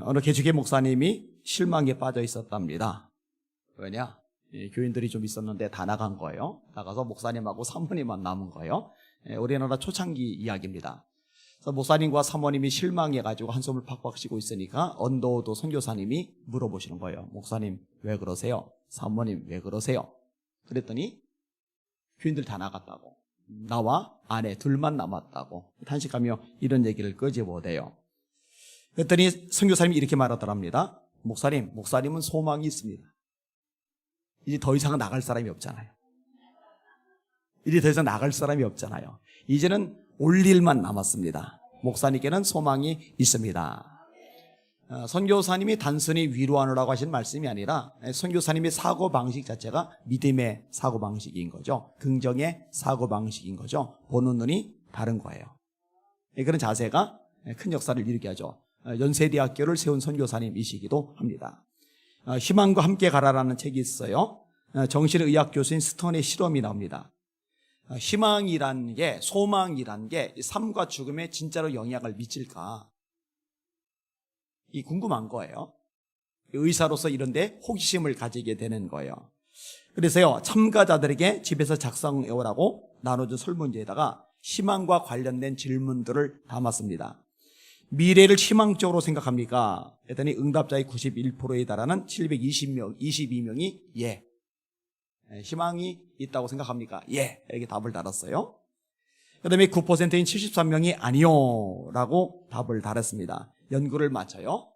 어느 개척의 목사님이 실망에 빠져 있었답니다. 왜냐? 교인들이 좀 있었는데 다 나간 거예요. 나가서 목사님하고 사모님만 남은 거예요. 우리나라 초창기 이야기입니다. 그래서 목사님과 사모님이 실망해가지고 한숨을 팍팍 쉬고 있으니까 언더우드 선교사님이 물어보시는 거예요. 목사님 왜 그러세요? 사모님 왜 그러세요? 그랬더니 교인들 다 나갔다고, 나와 아내 둘만 남았다고 탄식하며 이런 얘기를 끄집어대요. 그랬더니 선교사님이 이렇게 말하더랍니다. 목사님은 소망이 있습니다. 이제 더 이상 나갈 사람이 없잖아요. 이제는 올 일만 남았습니다. 목사님께는 소망이 있습니다. 선교사님이 단순히 위로하느라고 하신 말씀이 아니라 선교사님의 사고방식 자체가 믿음의 사고방식인 거죠. 긍정의 사고방식인 거죠. 보는 눈이 다른 거예요. 그런 자세가 큰 역사를 일으키게 하죠. 연세대학교를 세운 선교사님이시기도 합니다. 희망과 함께 가라라는 책이 있어요. 정신의학 교수인 스턴의 실험이 나옵니다. 희망이란 게, 소망이란 게 삶과 참과 진짜로 영향을 미칠까? 이 궁금한 거예요. 의사로서 이런데 호기심을 가지게 되는 거예요. 그래서요, 참가자들에게 집에서 작성해오라고 나눠준 설문지에다가 희망과 관련된 질문들을 담았습니다. 미래를 희망적으로 생각합니까? 했더니 응답자의 91%에 달하는 722명이 예. 희망이 있다고 생각합니까? 예. 이렇게 답을 달았어요. 그 다음에 9%인 73명이 아니요 라고 답을 달았습니다. 연구를 마쳐요.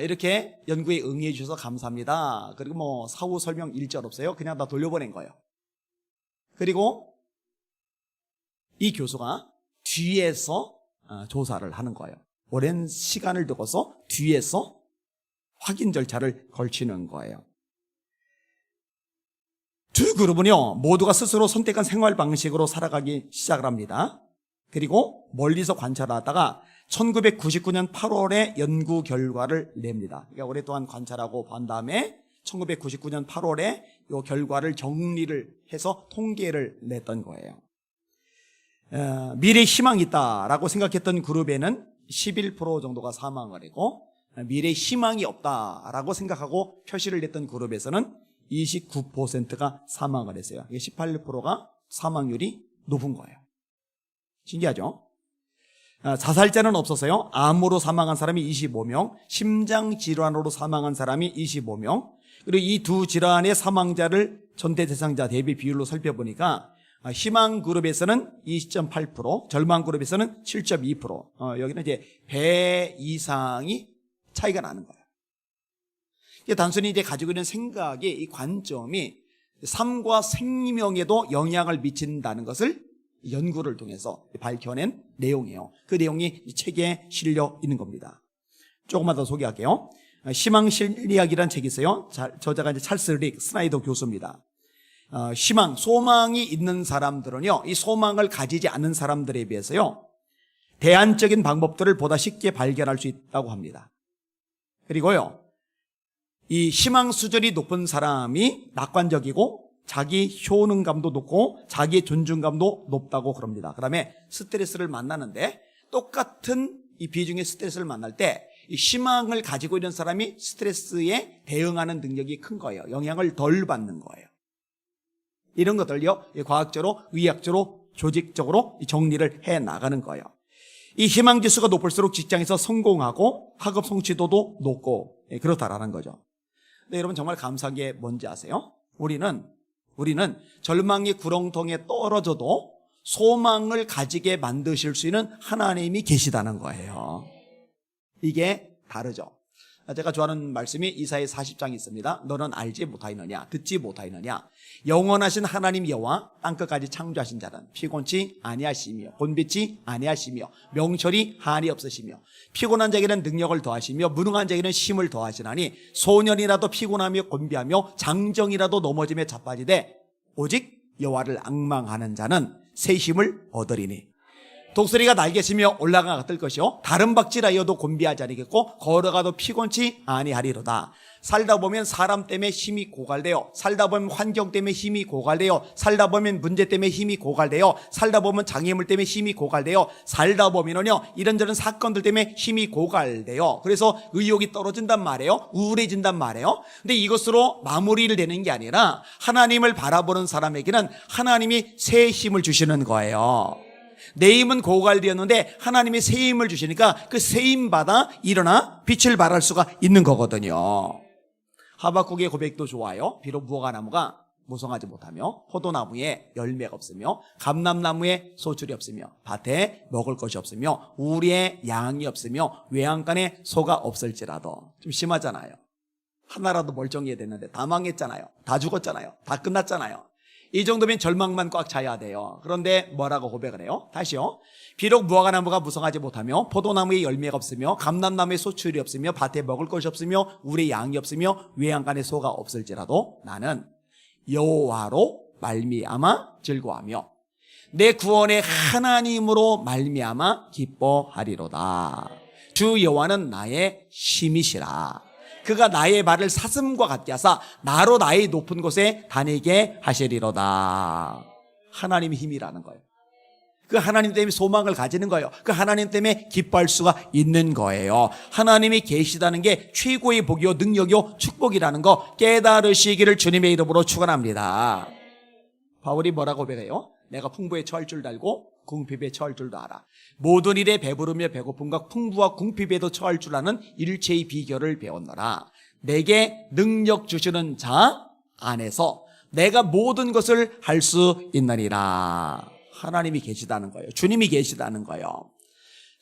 이렇게 연구에 응해 주셔서 감사합니다. 그리고 사후 설명 일절 없어요. 그냥 다 돌려보낸 거예요. 그리고 이 교수가 뒤에서 조사를 하는 거예요. 오랜 시간을 두고서 뒤에서 확인 절차를 걸치는 거예요. 두 그룹은요, 모두가 스스로 선택한 생활 방식으로 살아가기 시작을 합니다. 그리고 멀리서 관찰하다가 1999년 8월에 연구 결과를 냅니다. 그러니까 오랫동안 관찰하고 본 다음에 1999년 8월에 이 결과를 정리를 해서 통계를 냈던 거예요. 미래에 희망이 있다라고 생각했던 그룹에는 11% 정도가 사망을 했고, 미래에 희망이 없다라고 생각하고 표시를 냈던 그룹에서는 29%가 사망을 했어요. 18%가 사망률이 높은 거예요. 신기하죠? 자살자는 없었어요. 암으로 사망한 사람이 25명, 심장질환으로 사망한 사람이 25명, 그리고 이 두 질환의 사망자를 전체 대상자 대비 비율로 살펴보니까 희망 그룹에서는 20.8%, 절망 그룹에서는 7.2%, 여기는 이제 배 이상이 차이가 나는 거예요. 단순히 이제 가지고 있는 생각의 이 관점이 삶과 생명에도 영향을 미친다는 것을 연구를 통해서 밝혀낸 내용이에요. 그 내용이 이 책에 실려 있는 겁니다. 조금만 더 소개할게요. 희망 심리학이라는 책이 있어요. 저자가 이제 찰스 릭 스나이더 교수입니다. 희망, 소망이 있는 사람들은요, 이 소망을 가지지 않는 사람들에 비해서요, 대안적인 방법들을 보다 쉽게 발견할 수 있다고 합니다. 그리고요, 이 희망 수준이 높은 사람이 낙관적이고 자기 효능감도 높고 자기 존중감도 높다고 그럽니다. 그 다음에 스트레스를 만나는데 똑같은 이 비중의 스트레스를 만날 때 이 희망을 가지고 있는 사람이 스트레스에 대응하는 능력이 큰 거예요. 영향을 덜 받는 거예요. 이런 것들요, 과학적으로, 의학적으로, 조직적으로 정리를 해 나가는 거예요. 이 희망 지수가 높을수록 직장에서 성공하고 학업 성취도도 높고 그렇다라는 거죠. 근데 여러분 정말 감사한 게 뭔지 아세요? 우리는 절망의 구렁텅이에 떨어져도 소망을 가지게 만드실 수 있는 하나님이 계시다는 거예요. 이게 다르죠. 제가 좋아하는 말씀이 이사야 40장이 있습니다. 너는 알지 못하였느냐, 듣지 못하였느냐. 영원하신 하나님 여호와 땅끝까지 창조하신 자는 피곤치 아니하시며 곤비치 아니하시며 명철이 한이 없으시며 피곤한 자에게는 능력을 더하시며 무능한 자에게는 힘을 더하시나니 소년이라도 피곤하며 곤비하며 장정이라도 넘어짐에 자빠지되 오직 여호와를 앙망하는 자는 새 힘을 얻으리니 독수리가 날개치며 올라가 뜰 것이요 다른 박질하여도 곤비하지 아니겠고 걸어가도 피곤치 아니하리로다. 살다 보면 사람 때문에 힘이 고갈돼요. 살다 보면 환경 때문에 힘이 고갈돼요. 살다 보면 문제 때문에 힘이 고갈돼요. 살다 보면 장애물 때문에 힘이 고갈돼요. 살다 보면은요 이런저런 사건들 때문에 힘이 고갈돼요. 그래서 의욕이 떨어진단 말이에요. 우울해진단 말이에요. 근데 이것으로 마무리를 되는 게 아니라 하나님을 바라보는 사람에게는 하나님이 새 힘을 주시는 거예요. 내 힘은 고갈되었는데 하나님이 새 힘을 주시니까 그 새 힘 받아 일어나 빛을 발할 수가 있는 거거든요. 하박국의 고백도 좋아요. 비록 무화과나무가 무성하지 못하며 포도나무에 열매가 없으며 감람나무에 소출이 없으며 밭에 먹을 것이 없으며 우리의 양이 없으며 외양간에 소가 없을지라도. 좀 심하잖아요. 하나라도 멀쩡해야 되는데 다 망했잖아요. 다 죽었잖아요. 다 끝났잖아요. 이 정도면 절망만 꽉 차야 돼요. 그런데 뭐라고 고백을 해요? 다시요. 비록 무화과나무가 무성하지 못하며 포도나무에 열매가 없으며 감람나무에 소출이 없으며 밭에 먹을 것이 없으며 우리의 양이 없으며 외양간에 소가 없을지라도 나는 여호와로 말미암아 즐거워하며 내 구원의 하나님으로 말미암아 기뻐하리로다. 주 여호와는 나의 힘이시라. 그가 나의 발을 사슴과 같게 하사 나로 나의 높은 곳에 다니게 하시리로다. 하나님의 힘이라는 거예요. 그 하나님 때문에 소망을 가지는 거예요. 그 하나님 때문에 기뻐할 수가 있는 거예요. 하나님이 계시다는 게 최고의 복이요 능력이요 축복이라는 거 깨달으시기를 주님의 이름으로 축원합니다. 바울이 뭐라고 고백해요? 내가 풍부에 처할 줄 알고 궁핍에 처할 줄도 알아. 모든 일에 배부르며 배고픔과 풍부와 궁핍에도 처할 줄 아는 일체의 비결을 배웠노라. 내게 능력 주시는 자 안에서 내가 모든 것을 할 수 있느니라. 하나님이 계시다는 거예요. 주님이 계시다는 거예요.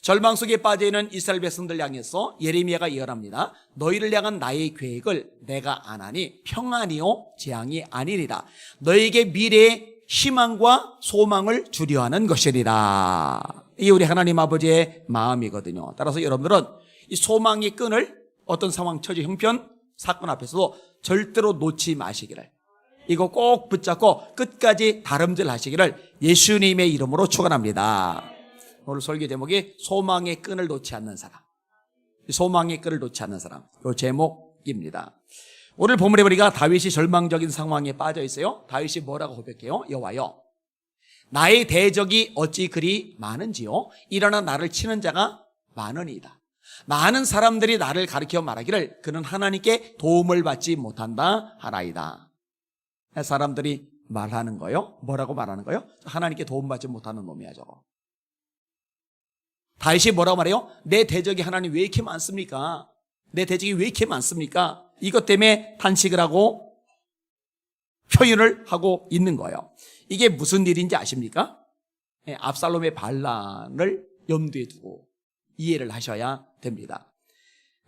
절망 속에 빠져있는 이스라엘 백성들 향해서 예레미야가 예언합니다. 너희를 향한 나의 계획을 내가 아나니 평안이요 재앙이 아니리라. 너에게 미래의 희망과 소망을 주려 하는 것이리라. 이게 우리 하나님 아버지의 마음이거든요. 따라서 여러분들은 이 소망의 끈을 어떤 상황, 처지, 형편, 사건 앞에서도 절대로 놓지 마시기를, 이거 꼭 붙잡고 끝까지 다름질 하시기를 예수님의 이름으로 축원합니다. 오늘 설교 제목이 소망의 끈을 놓지 않는 사람. 소망의 끈을 놓지 않는 사람. 이 제목입니다. 오늘 본문에 보니까 다윗이 절망적인 상황에 빠져 있어요. 다윗이 뭐라고 고백해요? 여호와여, 나의 대적이 어찌 그리 많은지요? 일어나 나를 치는 자가 많으니이다. 많은 사람들이 나를 가리켜 말하기를 그는 하나님께 도움을 받지 못한다 하나이다. 사람들이 말하는 거요? 뭐라고 말하는 거요? 하나님께 도움받지 못하는 놈이야 저거. 다윗이 뭐라고 말해요? 내 대적이 하나님 왜 이렇게 많습니까? 내 대적이 왜 이렇게 많습니까? 이것 때문에 탄식을 하고 표현을 하고 있는 거예요. 이게 무슨 일인지 아십니까? 압살롬의 반란을 염두에 두고 이해를 하셔야 됩니다.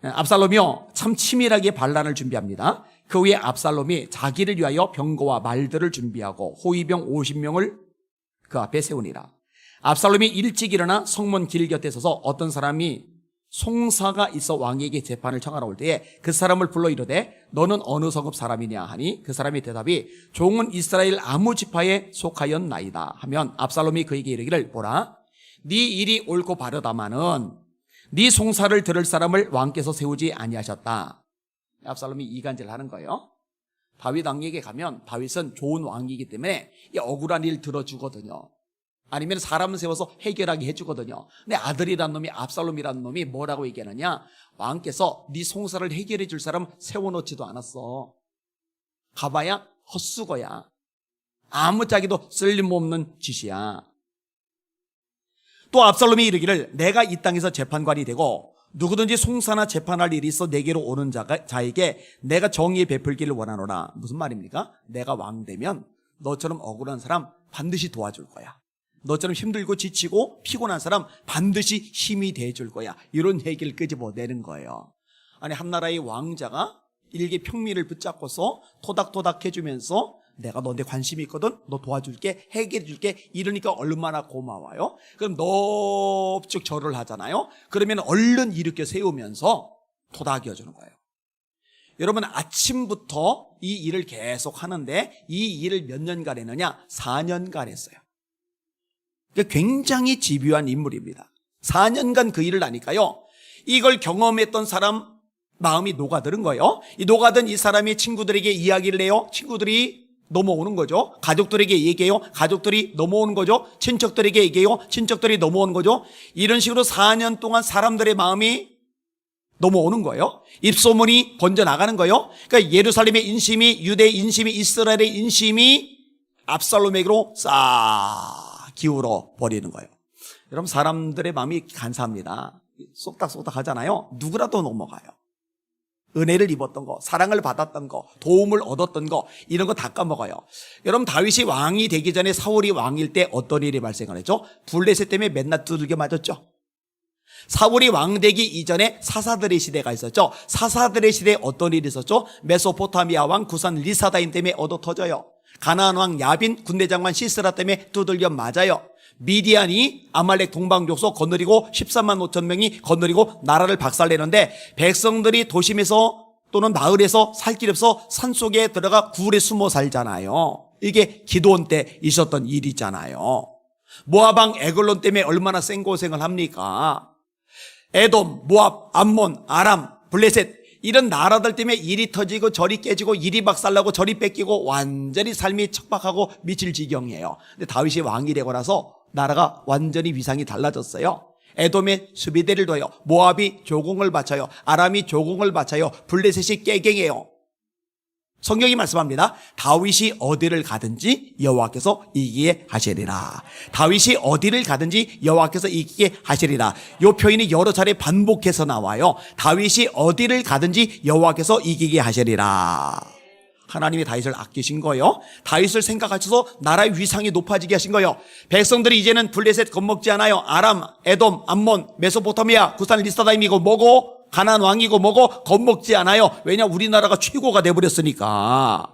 압살롬이요 참 치밀하게 반란을 준비합니다. 그 후에 압살롬이 자기를 위하여 병거와 말들을 준비하고 호위병 50명을 그 앞에 세우니라. 압살롬이 일찍 일어나 성문 길 곁에 서서 어떤 사람이 송사가 있어 왕에게 재판을 청하러 올 때에 그 사람을 불러 이르되 너는 어느 성읍 사람이냐 하니 그 사람의 대답이 종은 이스라엘 아무 지파에 속하였나이다 하면 압살롬이 그에게 이르기를 보라 네 일이 옳고 바르다마는 네 송사를 들을 사람을 왕께서 세우지 아니하셨다. 압살롬이 이간질을 하는 거예요. 다윗 왕에게 가면 다윗은 좋은 왕이기 때문에 이 억울한 일 들어주거든요. 아니면 사람을 세워서 해결하게 해주거든요. 근데 아들이란 놈이 압살롬이라는 놈이 뭐라고 얘기하느냐, 왕께서 네 송사를 해결해 줄 사람 세워놓지도 않았어. 가봐야 헛수고야. 아무짝에도 쓸모없는 짓이야. 또 압살롬이 이르기를 내가 이 땅에서 재판관이 되고 누구든지 송사나 재판할 일이 있어 내게로 오는 자에게 내가 정의에 베풀기를 원하노라. 무슨 말입니까? 내가 왕 되면 너처럼 억울한 사람 반드시 도와줄 거야. 너처럼 힘들고 지치고 피곤한 사람 반드시 힘이 돼줄 거야. 이런 얘기를 끄집어내는 거예요. 아니 한 나라의 왕자가 일개 평민을 붙잡고서 토닥토닥 해주면서 내가 너한테 관심이 있거든, 너 도와줄게, 해결해줄게, 이러니까 얼마나 고마워요. 그럼 넙죽 절을 하잖아요. 그러면 얼른 일으켜 세우면서 토닥여주는 거예요. 여러분 아침부터 이 일을 계속 하는데 이 일을 몇 년간 했느냐? 4년간 했어요. 그러니까 굉장히 집요한 인물입니다. 4년간 그 일을 하니까요, 이걸 경험했던 사람 마음이 녹아드는 거예요. 이 녹아든 이 사람이 친구들에게 이야기를 해요. 친구들이 넘어오는 거죠. 가족들에게 얘기해요. 가족들이 넘어오는 거죠. 친척들에게 얘기해요. 친척들이 넘어오는 거죠. 이런 식으로 4년 동안 사람들의 마음이 넘어오는 거예요. 입소문이 번져나가는 거예요. 그러니까 예루살렘의 인심이, 유대의 인심이, 이스라엘의 인심이 압살롬에게로 싹 기울어 버리는 거예요. 여러분, 사람들의 마음이 간사합니다. 쏙닥쏙닥 하잖아요. 누구라도 넘어가요. 은혜를 입었던 거, 사랑을 받았던 거, 도움을 얻었던 거, 이런 거 다 까먹어요. 여러분, 다윗이 왕이 되기 전에 사울이 왕일 때 어떤 일이 발생을 했죠? 블레셋 때문에 맨날 두들겨 맞았죠. 사울이 왕 되기 이전에 사사들의 시대가 있었죠. 사사들의 시대에 어떤 일이 있었죠? 메소포타미아 왕 구산 리사다임 때문에 얻어 터져요. 가나안 왕 야빈 군대장관 시스라 때문에 두들겨 맞아요. 미디안이 아말렉 동방족속 거느리고 13만 5천 명이 거느리고 나라를 박살내는데, 백성들이 도심에서 또는 마을에서 살 길 없어 산속에 들어가 굴에 숨어 살잖아요. 이게 기드온 때 있었던 일이잖아요. 모압왕 에글론 때문에 얼마나 생고생을 합니까? 에돔, 모압, 암몬, 아람, 블레셋, 이런 나라들 때문에 일이 터지고 저리 깨지고 일이 박살나고 저리 뺏기고 완전히 삶이 척박하고 미칠 지경이에요. 근데 다윗이 왕이 되고 나서 나라가 완전히 위상이 달라졌어요. 에돔에 수비대를 둬요. 모압이 조공을 바쳐요. 아람이 조공을 바쳐요. 블레셋이 깨갱해요. 성경이 말씀합니다. 다윗이 어디를 가든지 여호와께서 이기게 하시리라. 다윗이 어디를 가든지 여호와께서 이기게 하시리라. 이 표현이 여러 차례 반복해서 나와요. 다윗이 어디를 가든지 여호와께서 이기게 하시리라. 하나님이 다윗을 아끼신 거예요. 다윗을 생각하셔서 나라의 위상이 높아지게 하신 거예요. 백성들이 이제는 블레셋 겁먹지 않아요. 아람, 에돔, 암몬, 메소포타미아, 구산 리스다임이고 뭐고 가나안 왕이고 뭐고 겁먹지 않아요. 왜냐? 우리나라가 최고가 돼버렸으니까.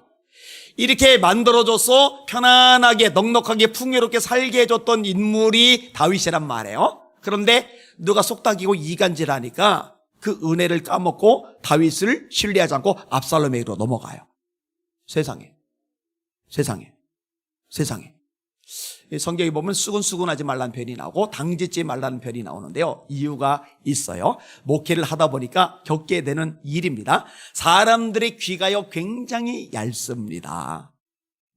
이렇게 만들어줘서 편안하게 넉넉하게 풍요롭게 살게 해줬던 인물이 다윗이란 말이에요. 그런데 누가 속닥이고 이간질하니까 그 은혜를 까먹고 다윗을 신뢰하지 않고 압살롬에게로 넘어가요. 세상에. 성경에 보면 수근수근하지 말라는 편이 나오고 당짓지 말라는 편이 나오는데요. 이유가 있어요. 목회를 하다 보니까 겪게 되는 일입니다. 사람들의 귀가요 굉장히 얇습니다.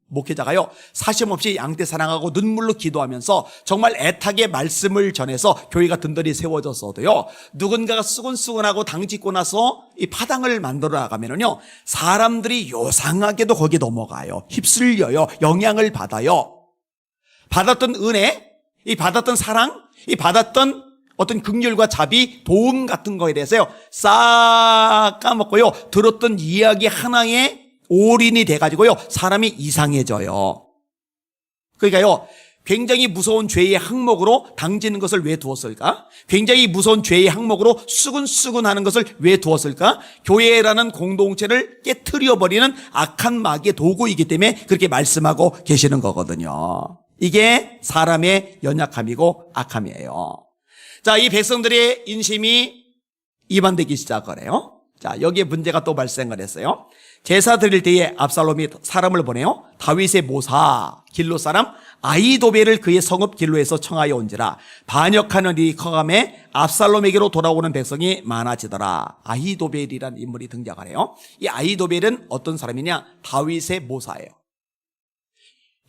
목회자가요 사심없이 양떼 사랑하고 눈물로 기도하면서 정말 애타게 말씀을 전해서 교회가 든든히 세워졌어도요, 누군가가 수근수근하고 당짓고 나서 이 파당을 만들어 나가면은요 사람들이 요상하게도 거기에 넘어가요. 휩쓸려요. 영향을 받아요. 받았던 은혜, 이 받았던 사랑, 이 받았던 어떤 긍휼과 자비, 도움 같은 거에 대해서요 싹 까먹고요 들었던 이야기 하나에 올인이 돼가지고요 사람이 이상해져요. 그러니까요 굉장히 무서운 죄의 항목으로 당지는 것을 왜 두었을까? 굉장히 무서운 죄의 항목으로 수근수근하는 것을 왜 두었을까? 교회라는 공동체를 깨트려버리는 악한 마귀의 도구이기 때문에 그렇게 말씀하고 계시는 거거든요. 이게 사람의 연약함이고 악함이에요. 자, 이 백성들의 인심이 이반되기 시작하네요. 자, 여기에 문제가 또 발생을 했어요. 제사 드릴 때에 압살롬이 사람을 보내요. 다윗의 모사 길로 사람 아히도벨을 그의 성읍 길로에서 청하여 온지라 반역하는 이 커감에 압살롬에게로 돌아오는 백성이 많아지더라. 아히도벨이라는 인물이 등장하네요. 이 아히도벨은 어떤 사람이냐? 다윗의 모사예요.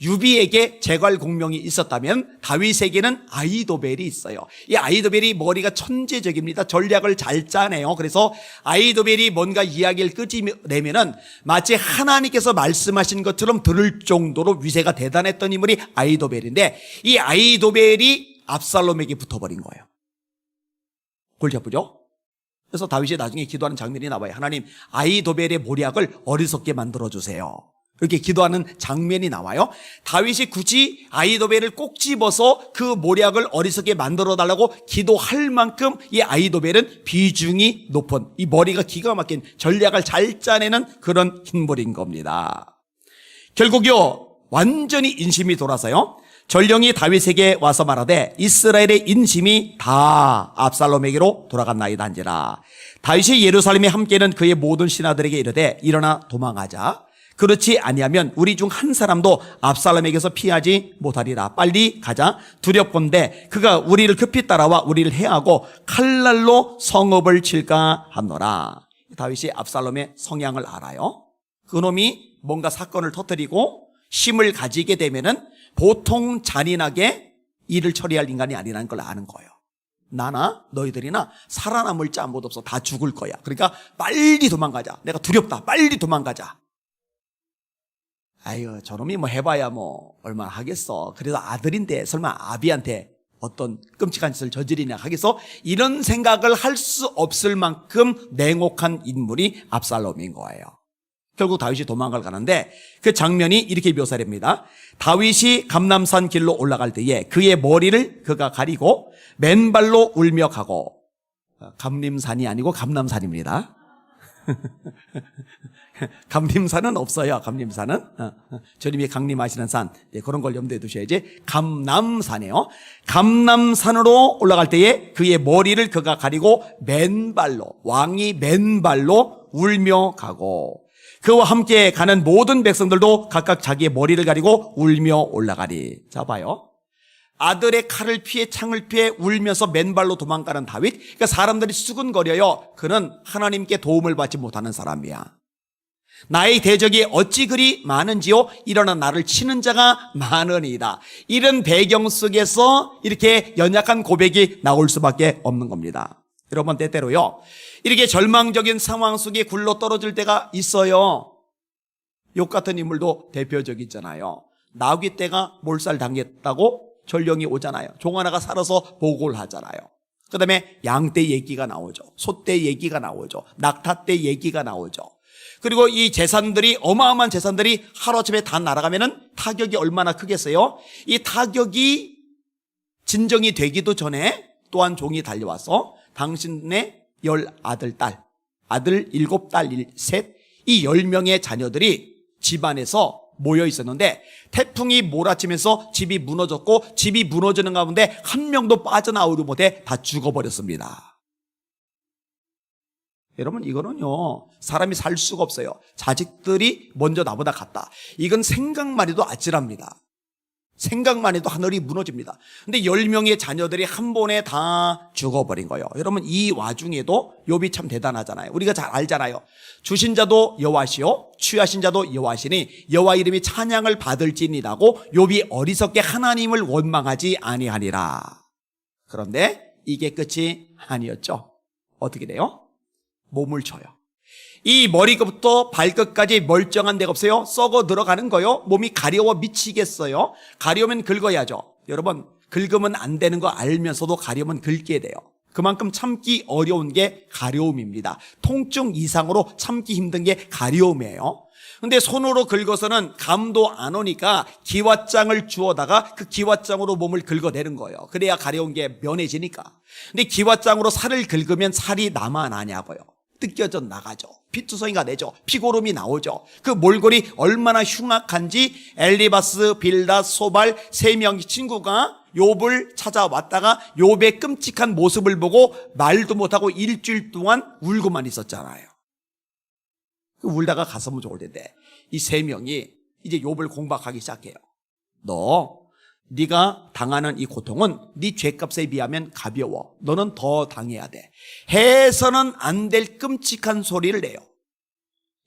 유비에게 제갈 공명이 있었다면 다윗에게는 아히도벨이 있어요. 이 아히도벨이 머리가 천재적입니다. 전략을 잘 짜내요. 그래서 아히도벨이 뭔가 이야기를 끄집어내면은 마치 하나님께서 말씀하신 것처럼 들을 정도로 위세가 대단했던 인물이 아히도벨인데, 이 아히도벨이 압살롬에게 붙어버린 거예요. 골치 아프죠? 그래서 다윗이 나중에 기도하는 장면이 나와요. 하나님, 아히도벨의 모략을 어리석게 만들어주세요. 이렇게 기도하는 장면이 나와요. 다윗이 굳이 아히도벨을 꼭 집어서 그 모략을 어리석게 만들어달라고 기도할 만큼 이 아히도벨은 비중이 높은, 이 머리가 기가 막힌 전략을 잘 짜내는 그런 인물인 겁니다. 결국요 완전히 인심이 돌아서요 전령이 다윗에게 와서 말하되 이스라엘의 인심이 다 압살롬에게로 돌아갔나이다 한지라. 다윗이 예루살렘에 함께는 그의 모든 신하들에게 이르되 일어나 도망하자. 그렇지 아니하면 우리 중 한 사람도 압살롬에게서 피하지 못하리라. 빨리 가자. 두렵건대 그가 우리를 급히 따라와 우리를 해하고 칼날로 성읍을 칠까 하노라. 다윗이 압살롬의 성향을 알아요. 그놈이 뭔가 사건을 터뜨리고 힘을 가지게 되면은 보통 잔인하게 일을 처리할 인간이 아니라는 걸 아는 거예요. 나나 너희들이나 살아남을 자 아무도 없어. 다 죽을 거야. 그러니까 빨리 도망가자. 내가 두렵다. 빨리 도망가자. 아유, 저놈이 뭐 해봐야 뭐 얼마나 하겠어. 그래도 아들인데 설마 아비한테 어떤 끔찍한 짓을 저지르냐 하겠어? 이런 생각을 할 수 없을 만큼 냉혹한 인물이 압살롬인 거예요. 결국 다윗이 도망을 가는데 그 장면이 이렇게 묘사됩니다. 다윗이 감람산 길로 올라갈 때에 그의 머리를 그가 가리고 맨발로 울며 가고, 감림산이 아니고 감람산입니다. 감림산은 없어요. 감림산은 주님이 강림하시는 산, 그런 걸 염두에 두셔야지. 감람산이에요. 감람산으로 올라갈 때에 그의 머리를 그가 가리고 맨발로, 왕이 맨발로 울며 가고, 그와 함께 가는 모든 백성들도 각각 자기의 머리를 가리고 울며 올라가리. 자, 봐요. 아들의 칼을 피해 창을 피해 울면서 맨발로 도망가는 다윗. 그러니까 사람들이 수근거려요. 그는 하나님께 도움을 받지 못하는 사람이야. 나의 대적이 어찌 그리 많은지요. 일어나 나를 치는 자가 많으니이다. 이런 배경 속에서 이렇게 연약한 고백이 나올 수밖에 없는 겁니다. 여러분, 때때로요 이렇게 절망적인 상황 속에 굴러 떨어질 때가 있어요. 욥 같은 인물도 대표적이잖아요. 나귀 떼가 몰살 당했다고 전령이 오잖아요. 종 하나가 살아서 보고를 하잖아요. 그 다음에 양떼 얘기가 나오죠. 소떼 얘기가 나오죠. 낙타떼 얘기가 나오죠. 그리고 이 재산들이, 어마어마한 재산들이 하루아침에 다 날아가면은 타격이 얼마나 크겠어요? 이 타격이 진정이 되기도 전에 또한 종이 달려와서 당신의 10아들, 딸, 아들 7, 딸 3, 이 10명의 자녀들이 집안에서 모여 있었는데 태풍이 몰아치면서 집이 무너졌고, 집이 무너지는 가운데 한 명도 빠져나오지 못해 다 죽어버렸습니다. 여러분, 이거는요 사람이 살 수가 없어요. 자식들이 먼저 나보다 갔다. 이건 생각만 해도 아찔합니다. 생각만 해도 하늘이 무너집니다. 근데 10명의 자녀들이 한 번에 다 죽어버린 거예요. 여러분, 이 와중에도 욥이 참 대단하잖아요. 우리가 잘 알잖아요. 주신 자도 여호와시요 취하신 자도 여호와시니 여호와 이름이 찬양을 받을지니라고 욥이 어리석게 하나님을 원망하지 아니하니라. 그런데 이게 끝이 아니었죠. 어떻게 돼요? 몸을 쳐요. 이 머리부터 발끝까지 멀쩡한 데가 없어요. 썩어 들어가는 거요. 몸이 가려워 미치겠어요. 가려우면 긁어야죠. 여러분, 긁으면 안 되는 거 알면서도 가려우면 긁게 돼요. 그만큼 참기 어려운 게 가려움입니다. 통증 이상으로 참기 힘든 게 가려움이에요. 근데 손으로 긁어서는 감도 안 오니까 기왓장을 주워다가 그 기왓장으로 몸을 긁어내는 거예요. 그래야 가려운 게 면해지니까. 근데 기왓장으로 살을 긁으면 살이 남아나냐고요. 뜯겨져 나가죠. 피투성이가 내죠. 피고름이 나오죠. 그 몰골이 얼마나 흉악한지 엘리바스, 빌닷, 소발 3명의 친구가 욥을 찾아왔다가 욥의 끔찍한 모습을 보고 말도 못하고 일주일 동안 울고만 있었잖아요. 울다가 가슴은 좋을 텐데 이 3명이 이제 욥을 공박하기 시작해요. 네가 당하는 이 고통은 네 죄값에 비하면 가벼워. 너는 더 당해야 돼. 해서는 안 될 끔찍한 소리를 내요.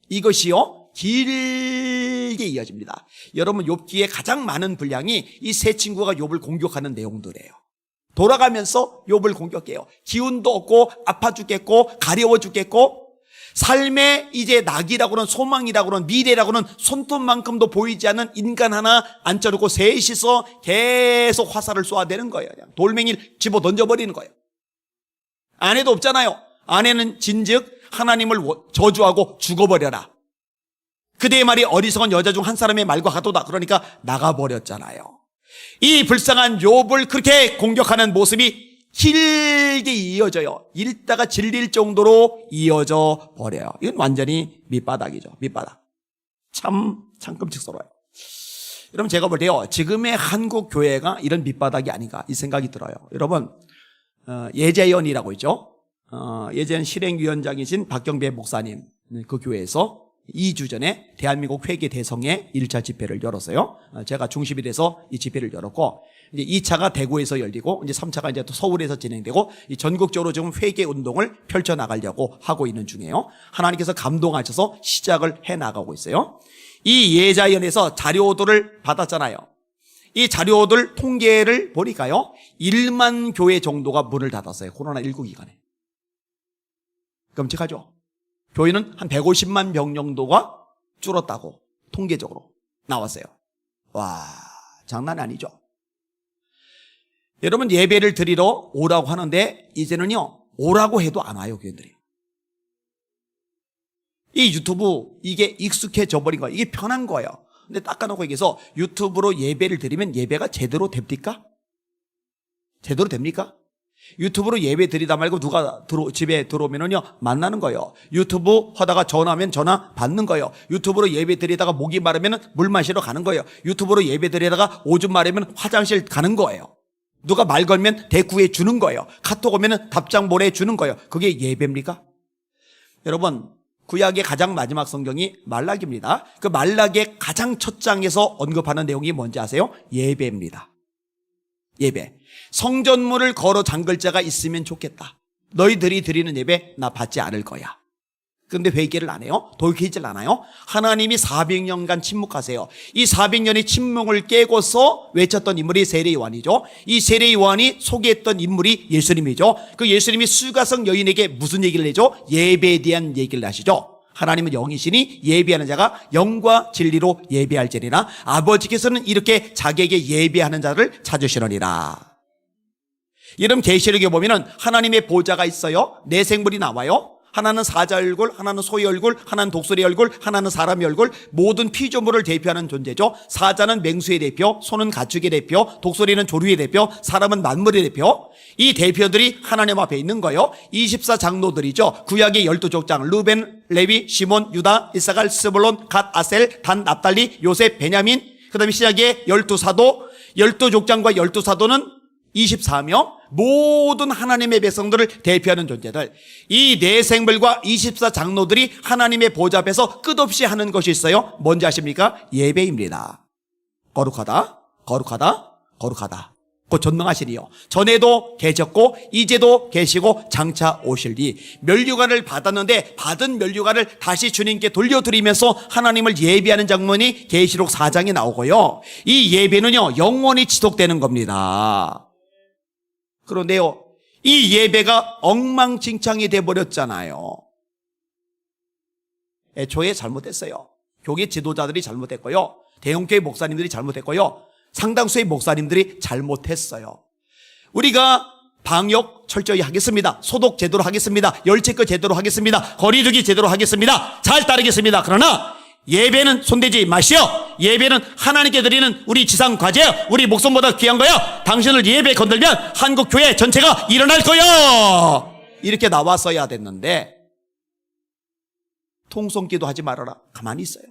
이것이요 길게 이어집니다. 여러분, 욥기에 가장 많은 분량이 이 3 친구가 욥을 공격하는 내용들이에요. 돌아가면서 욥을 공격해요. 기운도 없고 아파 죽겠고 가려워 죽겠고 삶에 이제 낙이라고는 소망이라고는 미래라고는 손톱만큼도 보이지 않는 인간 하나 앉혀놓고 셋이서 계속 화살을 쏘아대는 거예요. 그냥 돌멩이를 집어 던져버리는 거예요. 아내도 없잖아요. 아내는 진즉 하나님을 저주하고 죽어버려라. 그대의 말이 어리석은 여자 중 한 사람의 말과 같도다. 그러니까 나가버렸잖아요. 이 불쌍한 욥을 그렇게 공격하는 모습이 길게 이어져요. 읽다가 질릴 정도로 이어져 버려요. 이건 완전히 밑바닥이죠. 밑바닥. 참 끔찍스러워요. 여러분, 제가 볼 때요 지금의 한국 교회가 이런 밑바닥이 아닌가 이 생각이 들어요. 여러분, 예재연이라고 있죠. 예재연 실행위원장이신 박경배 목사님, 그 교회에서 2주 전에 대한민국 회계 대성회 1차 집회를 열었어요. 제가 중심이 돼서 이 집회를 열었고, 이제 2차가 대구에서 열리고, 이제 3차가 이제 또 서울에서 진행되고, 이 전국적으로 지금 회계 운동을 펼쳐나가려고 하고 있는 중이에요. 하나님께서 감동하셔서 시작을 해 나가고 있어요. 이 예자연에서 자료들을 받았잖아요. 이 자료들 통계를 보니까요, 1만 교회 정도가 문을 닫았어요. 코로나19 기간에. 끔찍하죠? 교회는 한 150만 명 정도가 줄었다고 통계적으로 나왔어요. 와, 장난 아니죠? 여러분, 예배를 드리러 오라고 하는데 이제는요, 오라고 해도 안 와요, 교인들이. 이 유튜브, 이게 익숙해져 버린 거예요. 이게 편한 거예요. 근데 닦아놓고 얘기해서 유튜브로 예배를 드리면 예배가 제대로 됩니까? 제대로 됩니까? 유튜브로 예배 드리다 말고 누가 집에 들어오면은요, 만나는 거예요. 유튜브 하다가 전화하면 전화 받는 거예요. 유튜브로 예배 드리다가 목이 마르면 물 마시러 가는 거예요. 유튜브로 예배 드리다가 오줌 마르면 화장실 가는 거예요. 누가 말 걸면 대꾸해 주는 거예요. 카톡 오면 답장 보내 주는 거예요. 그게 예배입니까? 여러분, 구약의 가장 마지막 성경이 말라기입니다. 그 말라기의 가장 첫 장에서 언급하는 내용이 뭔지 아세요? 예배입니다. 예배. 성전문을 걸어 잠글 자가 있으면 좋겠다. 너희들이 드리는 예배 나 받지 않을 거야. 그런데 회개를 안 해요? 돌이키질 않아요? 하나님이 400년간 침묵하세요. 이 400년의 침묵을 깨고서 외쳤던 인물이 세례요한이죠. 이 세례요한이 소개했던 인물이 예수님이죠. 그 예수님이 수가성 여인에게 무슨 얘기를 해줘? 예배에 대한 얘기를 하시죠. 하나님은 영이시니 예배하는 자가 영과 진리로 예배할지니라. 아버지께서는 이렇게 자기에게 예배하는 자를 찾으시느니라. 이런 계시록에 보면은 하나님의 보좌가 있어요. 네 생물이 나와요. 하나는 사자 얼굴, 하나는 소의 얼굴, 하나는 독수리 얼굴, 하나는 사람의 얼굴, 모든 피조물을 대표하는 존재죠. 사자는 맹수의 대표, 소는 가축의 대표, 독수리는 조류의 대표, 사람은 만물의 대표. 이 대표들이 하나님 앞에 있는 거예요. 24장로들이죠. 구약의 12족장, 루벤, 레위, 시몬, 유다, 이사갈, 스불론, 갓, 아셀, 단, 납달리, 요셉, 베냐민. 그 다음에 신약의 12사도, 12족장과 12사도는 24명, 모든 하나님의 백성들을 대표하는 존재들. 이 네 생물과 24장로들이 하나님의 보좌 앞에서 끝없이 하는 것이 있어요. 뭔지 아십니까? 예배입니다. 거룩하다, 거룩하다, 거룩하다. 그 전능하시니요. 전에도 계셨고 이제도 계시고 장차 오실리. 면류관을 받았는데 받은 면류관을 다시 주님께 돌려드리면서 하나님을 예배하는 장면이 계시록 4장에 나오고요. 이 예배는요, 영원히 지속되는 겁니다. 그런데요, 이 예배가 엉망진창이 돼버렸잖아요. 애초에 잘못했어요. 교회 지도자들이 잘못했고요. 대형교회 목사님들이 잘못했고요. 상당수의 목사님들이 잘못했어요. 우리가 방역 철저히 하겠습니다. 소독 제대로 하겠습니다. 열체크 제대로 하겠습니다. 거리두기 제대로 하겠습니다. 잘 따르겠습니다. 그러나 예배는 손대지 마시오. 예배는 하나님께 드리는 우리 지상 과제야. 우리 목숨보다 귀한 거야. 당신을 예배 건들면 한국 교회 전체가 일어날 거야. 이렇게 나왔어야 됐는데, 통성기도 하지 말아라. 가만히 있어요.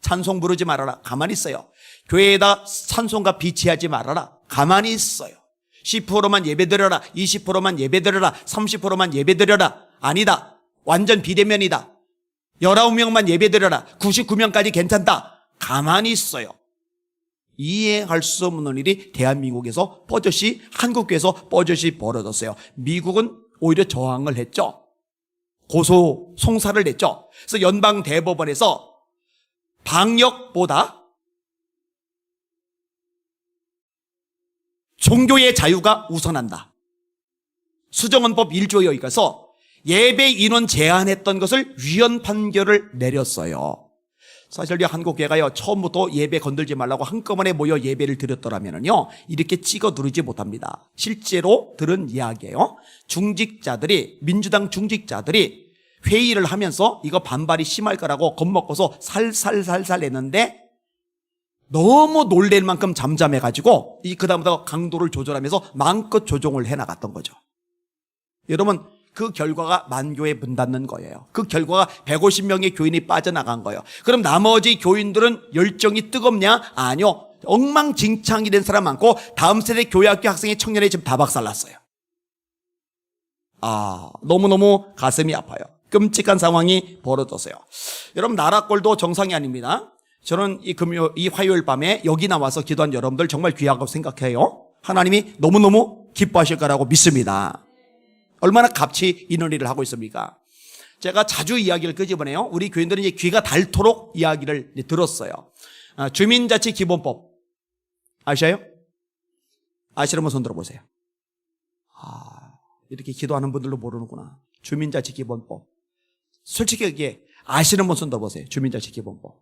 찬송 부르지 말아라. 가만히 있어요. 교회에다 찬송가 비치하지 말아라. 가만히 있어요. 10%만 예배드려라. 20%만 예배드려라. 30%만 예배드려라. 아니다. 완전 비대면이다. 19명만 예배드려라. 99명까지 괜찮다. 가만히 있어요. 이해할 수 없는 일이 대한민국에서 버젓이, 한국교회에서 버젓이 벌어졌어요. 미국은 오히려 저항을 했죠. 고소 송사를 냈죠. 그래서 연방대법원에서 방역보다 종교의 자유가 우선한다. 수정헌법 1조에 의해서 예배 인원 제한했던 것을 위헌 판결을 내렸어요. 사실 한국교회가요, 처음부터 예배 건들지 말라고 한꺼번에 모여 예배를 드렸더라면요, 이렇게 찍어 누르지 못합니다. 실제로 들은 이야기예요. 중직자들이, 민주당 중직자들이 회의를 하면서 이거 반발이 심할 거라고 겁먹고서 살살살살 했는데, 너무 놀랄 만큼 잠잠해가지고 그 다음부터 강도를 조절하면서 마음껏 조종을 해나갔던 거죠. 여러분, 그 결과가 만교에 문 닫는 거예요. 그 결과가 150명의 교인이 빠져나간 거예요. 그럼 나머지 교인들은 열정이 뜨겁냐? 아니요. 엉망진창이 된 사람 많고 다음 세대 교회학교 학생의 청년이 지금 다 박살났어요. 너무너무 가슴이 아파요. 끔찍한 상황이 벌어졌어요. 여러분, 나라 꼴도 정상이 아닙니다. 저는 이 화요일 밤에 여기 나와서 기도한 여러분들 정말 귀하다고 생각해요. 하나님이 너무너무 기뻐하실 거라고 믿습니다. 얼마나 값이 있는 일을 하고 있습니까? 제가 자주 이야기를 끄집어내요. 우리 교인들은 이제 귀가 닳도록 이야기를 들었어요. 주민자치기본법 아셔요? 아시는 분 손 들어보세요. 이렇게 기도하는 분들도 모르는구나. 주민자치기본법. 솔직히 이게 아시는 분 손 들어보세요. 주민자치기본법.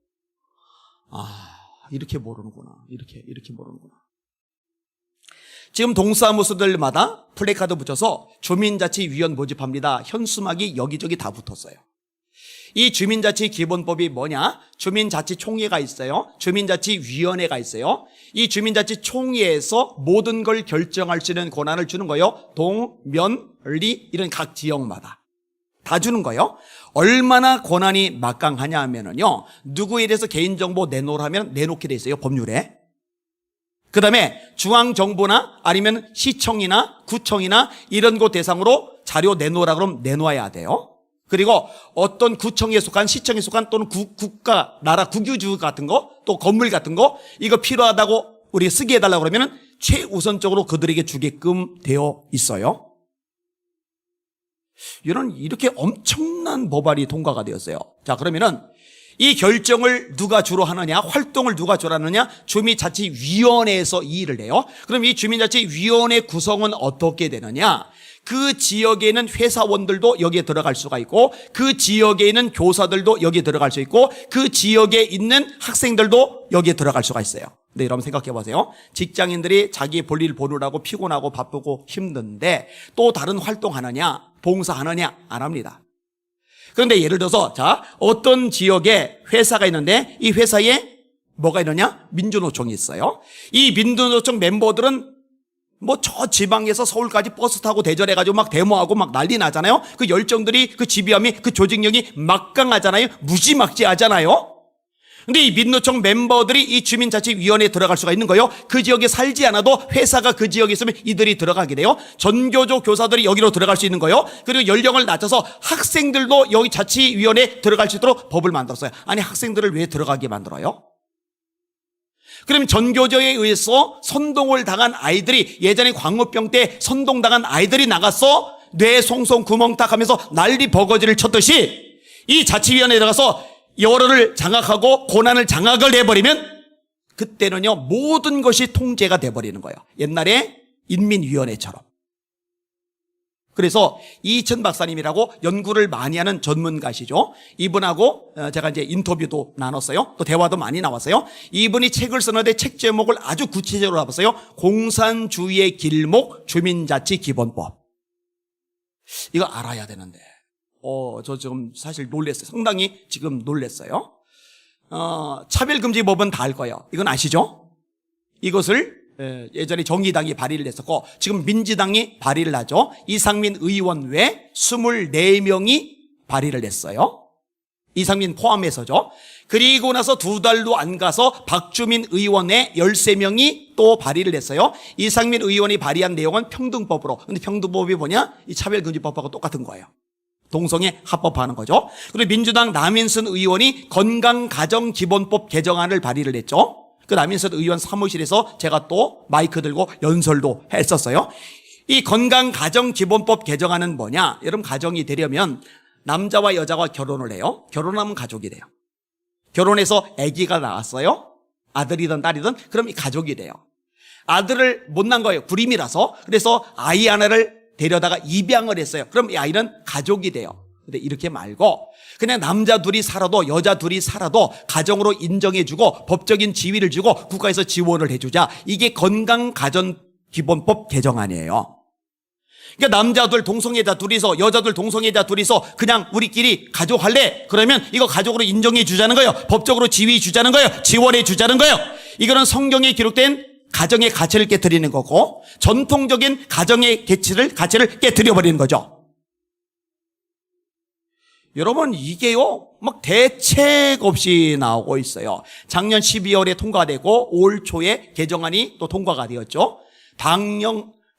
이렇게 모르는구나. 이렇게 모르는구나. 지금 동사무소들마다 플래카드 붙여서 주민자치위원 모집합니다. 현수막이 여기저기 다 붙었어요. 이 주민자치기본법이 뭐냐? 주민자치총회가 있어요. 주민자치위원회가 있어요. 이 주민자치총회에서 모든 걸 결정할 수 있는 권한을 주는 거예요. 동, 면, 리 이런 각 지역마다 다 주는 거예요. 얼마나 권한이 막강하냐 하면은요, 누구에 대해서 개인정보 내놓으라면 내놓게 돼 있어요, 법률에. 그 다음에 중앙정부나 아니면 시청이나 구청이나 이런 곳 대상으로 자료 내놓으라 그러면 내놓아야 돼요. 그리고 어떤 구청에 속한, 시청에 속한 또는 국가, 나라 국유주 같은 거, 또 건물 같은 거, 이거 필요하다고 우리 쓰게 해달라고 그러면 최우선적으로 그들에게 주게끔 되어 있어요. 이렇게 엄청난 법안이 통과가 되었어요. 자, 그러면은 이 결정을 누가 주로 하느냐, 활동을 누가 주로 하느냐, 주민자치위원회에서 이 일을 해요. 그럼 이 주민자치위원회 구성은 어떻게 되느냐? 그 지역에는 회사원들도 여기에 들어갈 수가 있고, 그 지역에 있는 교사들도 여기에 들어갈 수 있고, 그 지역에 있는 학생들도 여기에 들어갈 수가 있어요. 근데 여러분 생각해 보세요. 직장인들이 자기 볼일 보느라고 피곤하고 바쁘고 힘든데 또 다른 활동하느냐, 봉사하느냐 안 합니다. 그런데 예를 들어서 자, 어떤 지역에 회사가 있는데 이 회사에 뭐가 있느냐? 민주노총이 있어요. 이 민주노총 멤버들은 뭐 저 지방에서 서울까지 버스 타고 대절해가지고 막 데모하고 막 난리 나잖아요. 그 열정들이, 그 지비함이, 그 조직력이 막강하잖아요. 무지막지하잖아요. 근데 이 민노총 멤버들이 이 주민자치위원회에 들어갈 수가 있는 거예요. 그 지역에 살지 않아도 회사가 그 지역에 있으면 이들이 들어가게 돼요. 전교조 교사들이 여기로 들어갈 수 있는 거예요. 그리고 연령을 낮춰서 학생들도 여기 자치위원회에 들어갈 수 있도록 법을 만들었어요. 아니, 학생들을 왜 들어가게 만들어요? 그럼 전교조에 의해서 선동을 당한 아이들이, 예전에 광우병 때 선동당한 아이들이 나가서 뇌 송송 구멍탁 하면서 난리 버거지를 쳤듯이 이 자치위원회에 들어가서 여론을 장악하고 고난을 장악을 해버리면 그때는요, 모든 것이 통제가 돼버리는 거예요. 옛날에 인민위원회처럼. 그래서 이천 박사님이라고 연구를 많이 하는 전문가시죠. 이분하고 제가 이제 인터뷰도 나눴어요. 또 대화도 많이 나왔어요. 이분이 책을 쓰는데 책 제목을 아주 구체적으로 잡았어요. 공산주의의 길목 주민자치기본법. 이거 알아야 되는데. 저 지금 사실 놀랐어요. 상당히 지금 놀랐어요. 차별금지법은 다 알 거예요. 이건 아시죠? 이것을 예전에 정의당이 발의를 했었고 지금 민주당이 발의를 하죠. 이상민 의원 외 24명이 발의를 했어요. 이상민 포함해서죠. 그리고 나서 2달도 안 가서 박주민 의원 외 13명이 또 발의를 했어요. 이상민 의원이 발의한 내용은 평등법으로. 근데 평등법이 뭐냐? 이 차별금지법하고 똑같은 거예요. 동성애 합법화하는 거죠. 그리고 민주당 남인순 의원이 건강가정기본법 개정안을 발의를 했죠. 그 남인순 의원 사무실에서 제가 또 마이크 들고 연설도 했었어요. 이 건강가정기본법 개정안은 뭐냐? 여러분, 가정이 되려면 남자와 여자가 결혼을 해요. 결혼하면 가족이 돼요. 결혼해서 아기가 나왔어요. 아들이든 딸이든 그럼 이 가족이 돼요. 아들을 못 낳은 거예요. 불임이라서. 그래서 아이 하나를 데려다가 입양을 했어요. 그럼 이 아이는 가족이 돼요. 근데 이렇게 말고 그냥 남자 둘이 살아도 여자 둘이 살아도 가정으로 인정해주고 법적인 지위를 주고 국가에서 지원을 해주자. 이게 건강가정기본법 개정안이에요. 그러니까 남자들 동성애자 둘이서 여자들 동성애자 둘이서 그냥 우리끼리 가족 할래? 그러면 이거 가족으로 인정해 주자는 거예요. 법적으로 지위 주자는 거예요. 지원해 주자는 거예요. 이거는 성경에 기록된 가정의 가치를 깨트리는 거고 전통적인 가정의 가치를 깨트려버리는 거죠. 여러분, 이게요 막 대책 없이 나오고 있어요. 작년 12월에 통과되고 올 초에 개정안이 또 통과가 되었죠.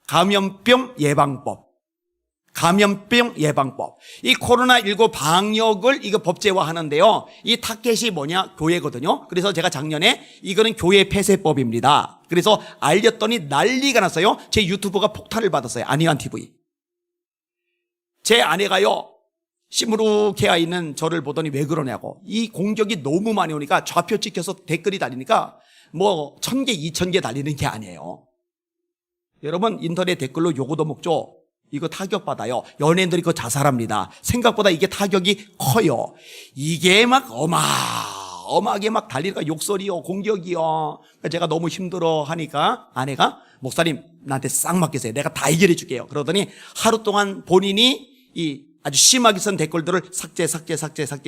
감염병 예방법. 감염병 예방법. 이 코로나19 방역을 이거 법제화하는데요. 이 타겟이 뭐냐? 교회거든요. 그래서 제가 작년에 이거는 교회 폐쇄법입니다. 그래서 알렸더니 난리가 났어요. 제 유튜브가 폭탄을 받았어요. 안희환 TV. 제 아내가요, 시무룩해 있는 저를 보더니 왜 그러냐고. 이 공격이 너무 많이 오니까 좌표 찍혀서 댓글이 달리니까 뭐 1000개, 2000개 달리는 게 아니에요. 여러분, 인터넷 댓글로 요거도 먹죠. 이거 타격받아요. 연예인들이 그거 자살합니다. 생각보다 이게 타격이 커요. 이게 막 어마하게 막 달리니까 욕설이요, 공격이요. 제가 너무 힘들어 하니까 아내가, 목사님, 나한테 싹 맡기세요. 내가 다 해결해 줄게요. 그러더니 하루 동안 본인이 이 아주 심하게 쓴 댓글들을 삭제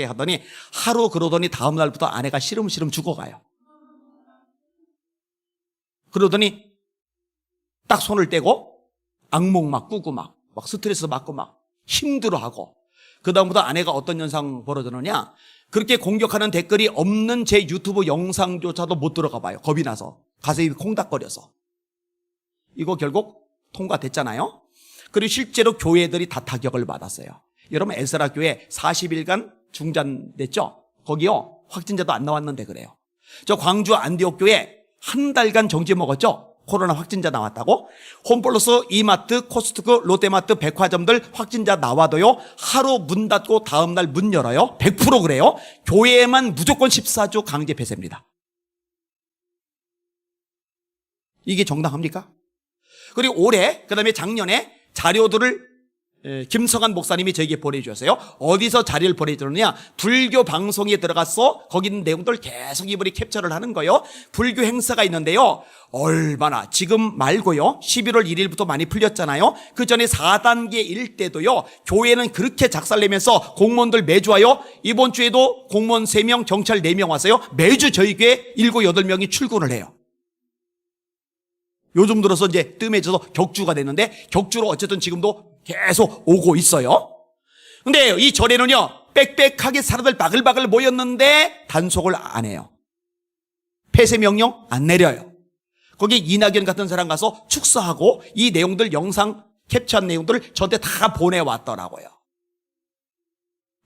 하더니 하루 그러더니 다음날부터 아내가 시름시름 죽어가요. 그러더니 딱 손을 떼고 악몽 막 꾸고 막 스트레스 받고 막 힘들어하고, 그다음부터 아내가 어떤 현상 벌어지느냐, 그렇게 공격하는 댓글이 없는 제 유튜브 영상조차도 못 들어가 봐요. 겁이 나서 가슴이 콩닥거려서. 이거 결국 통과됐잖아요. 그리고 실제로 교회들이 다 타격을 받았어요. 여러분, 에스라 교회 40일간 중단됐죠? 거기요 확진자도 안 나왔는데 그래요. 저 광주 안디옥 교회 한 달간 정지 먹었죠? 코로나 확진자 나왔다고. 홈플러스, 이마트, 코스트코, 롯데마트, 백화점들 확진자 나와도요 하루 문 닫고 다음날 문 열어요. 100% 그래요. 교회에만 무조건 14주 강제 폐쇄입니다. 이게 정당합니까? 그리고 올해, 그 다음에 작년에 자료들을 김성한 목사님이 저에게 보내주셨어요. 어디서 자료를 보내주느냐, 불교 방송에 들어가서 거기 있는 내용들 계속 이분이 캡처를 하는 거예요. 불교 행사가 있는데요, 얼마나, 지금 말고요 11월 1일부터 많이 풀렸잖아요. 그 전에 4단계일 때도요 교회는 그렇게 작살내면서 공무원들 매주 와요. 이번 주에도 공무원 3명, 경찰 4명 왔어요. 매주 저희 교회 7, 8명이 출근을 해요. 요즘 들어서 이제 뜸해져서 격주가 됐는데, 격주로 어쨌든 지금도 계속 오고 있어요. 근데 이 절에는요 빽빽하게 사람들 바글바글 모였는데 단속을 안 해요. 폐쇄 명령 안 내려요. 거기 이낙연 같은 사람 가서 축사하고 이 내용들, 영상 캡처한 내용들을 저한테 다 보내왔더라고요.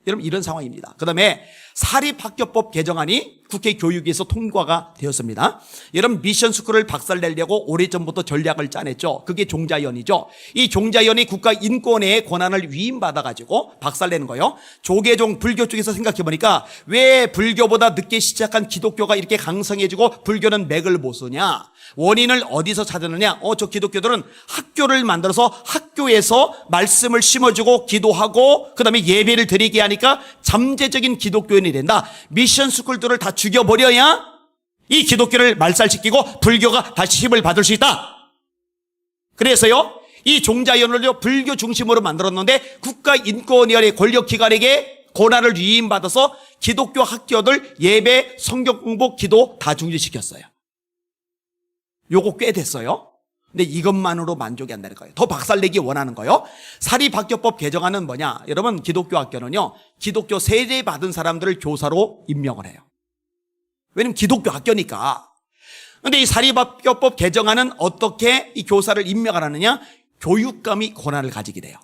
여러분, 이런 상황입니다. 그 다음에 사립학교법 개정안이 국회 교육위에서 통과가 되었습니다. 여러분, 미션스쿨을 박살내려고 오래전부터 전략을 짜냈죠. 그게 종자연이죠. 이 종자연이 국가인권의 권한을 위임받아가지고 박살내는 거예요. 조계종 불교 쪽에서 생각해보니까 왜 불교보다 늦게 시작한 기독교가 이렇게 강성해지고 불교는 맥을 못 서냐, 원인을 어디서 찾았느냐. 저 기독교들은 학교를 만들어서 학교에서 말씀을 심어주고 기도하고 그 다음에 예배를 드리게 하니까 잠재적인 기독교인이 된다. 미션 스쿨들을 다 죽여버려야 이 기독교를 말살시키고 불교가 다시 힘을 받을 수 있다. 그래서요 이 종자연을 불교 중심으로 만들었는데 국가인권위원회 권력기관에게 권한을 위임받아서 기독교 학교들 예배, 성경 공부, 기도 다 중지시켰어요. 요거 꽤 됐어요. 근데 이것만으로 만족이 안 되는 거예요. 더 박살내기 원하는 거예요. 사립학교법 개정안은 뭐냐, 여러분, 기독교 학교는요 기독교 세례 받은 사람들을 교사로 임명을 해요. 왜냐면 기독교 학교니까. 근데 이 사립학교법 개정안은 어떻게 이 교사를 임명하느냐, 교육감이 권한을 가지게 돼요.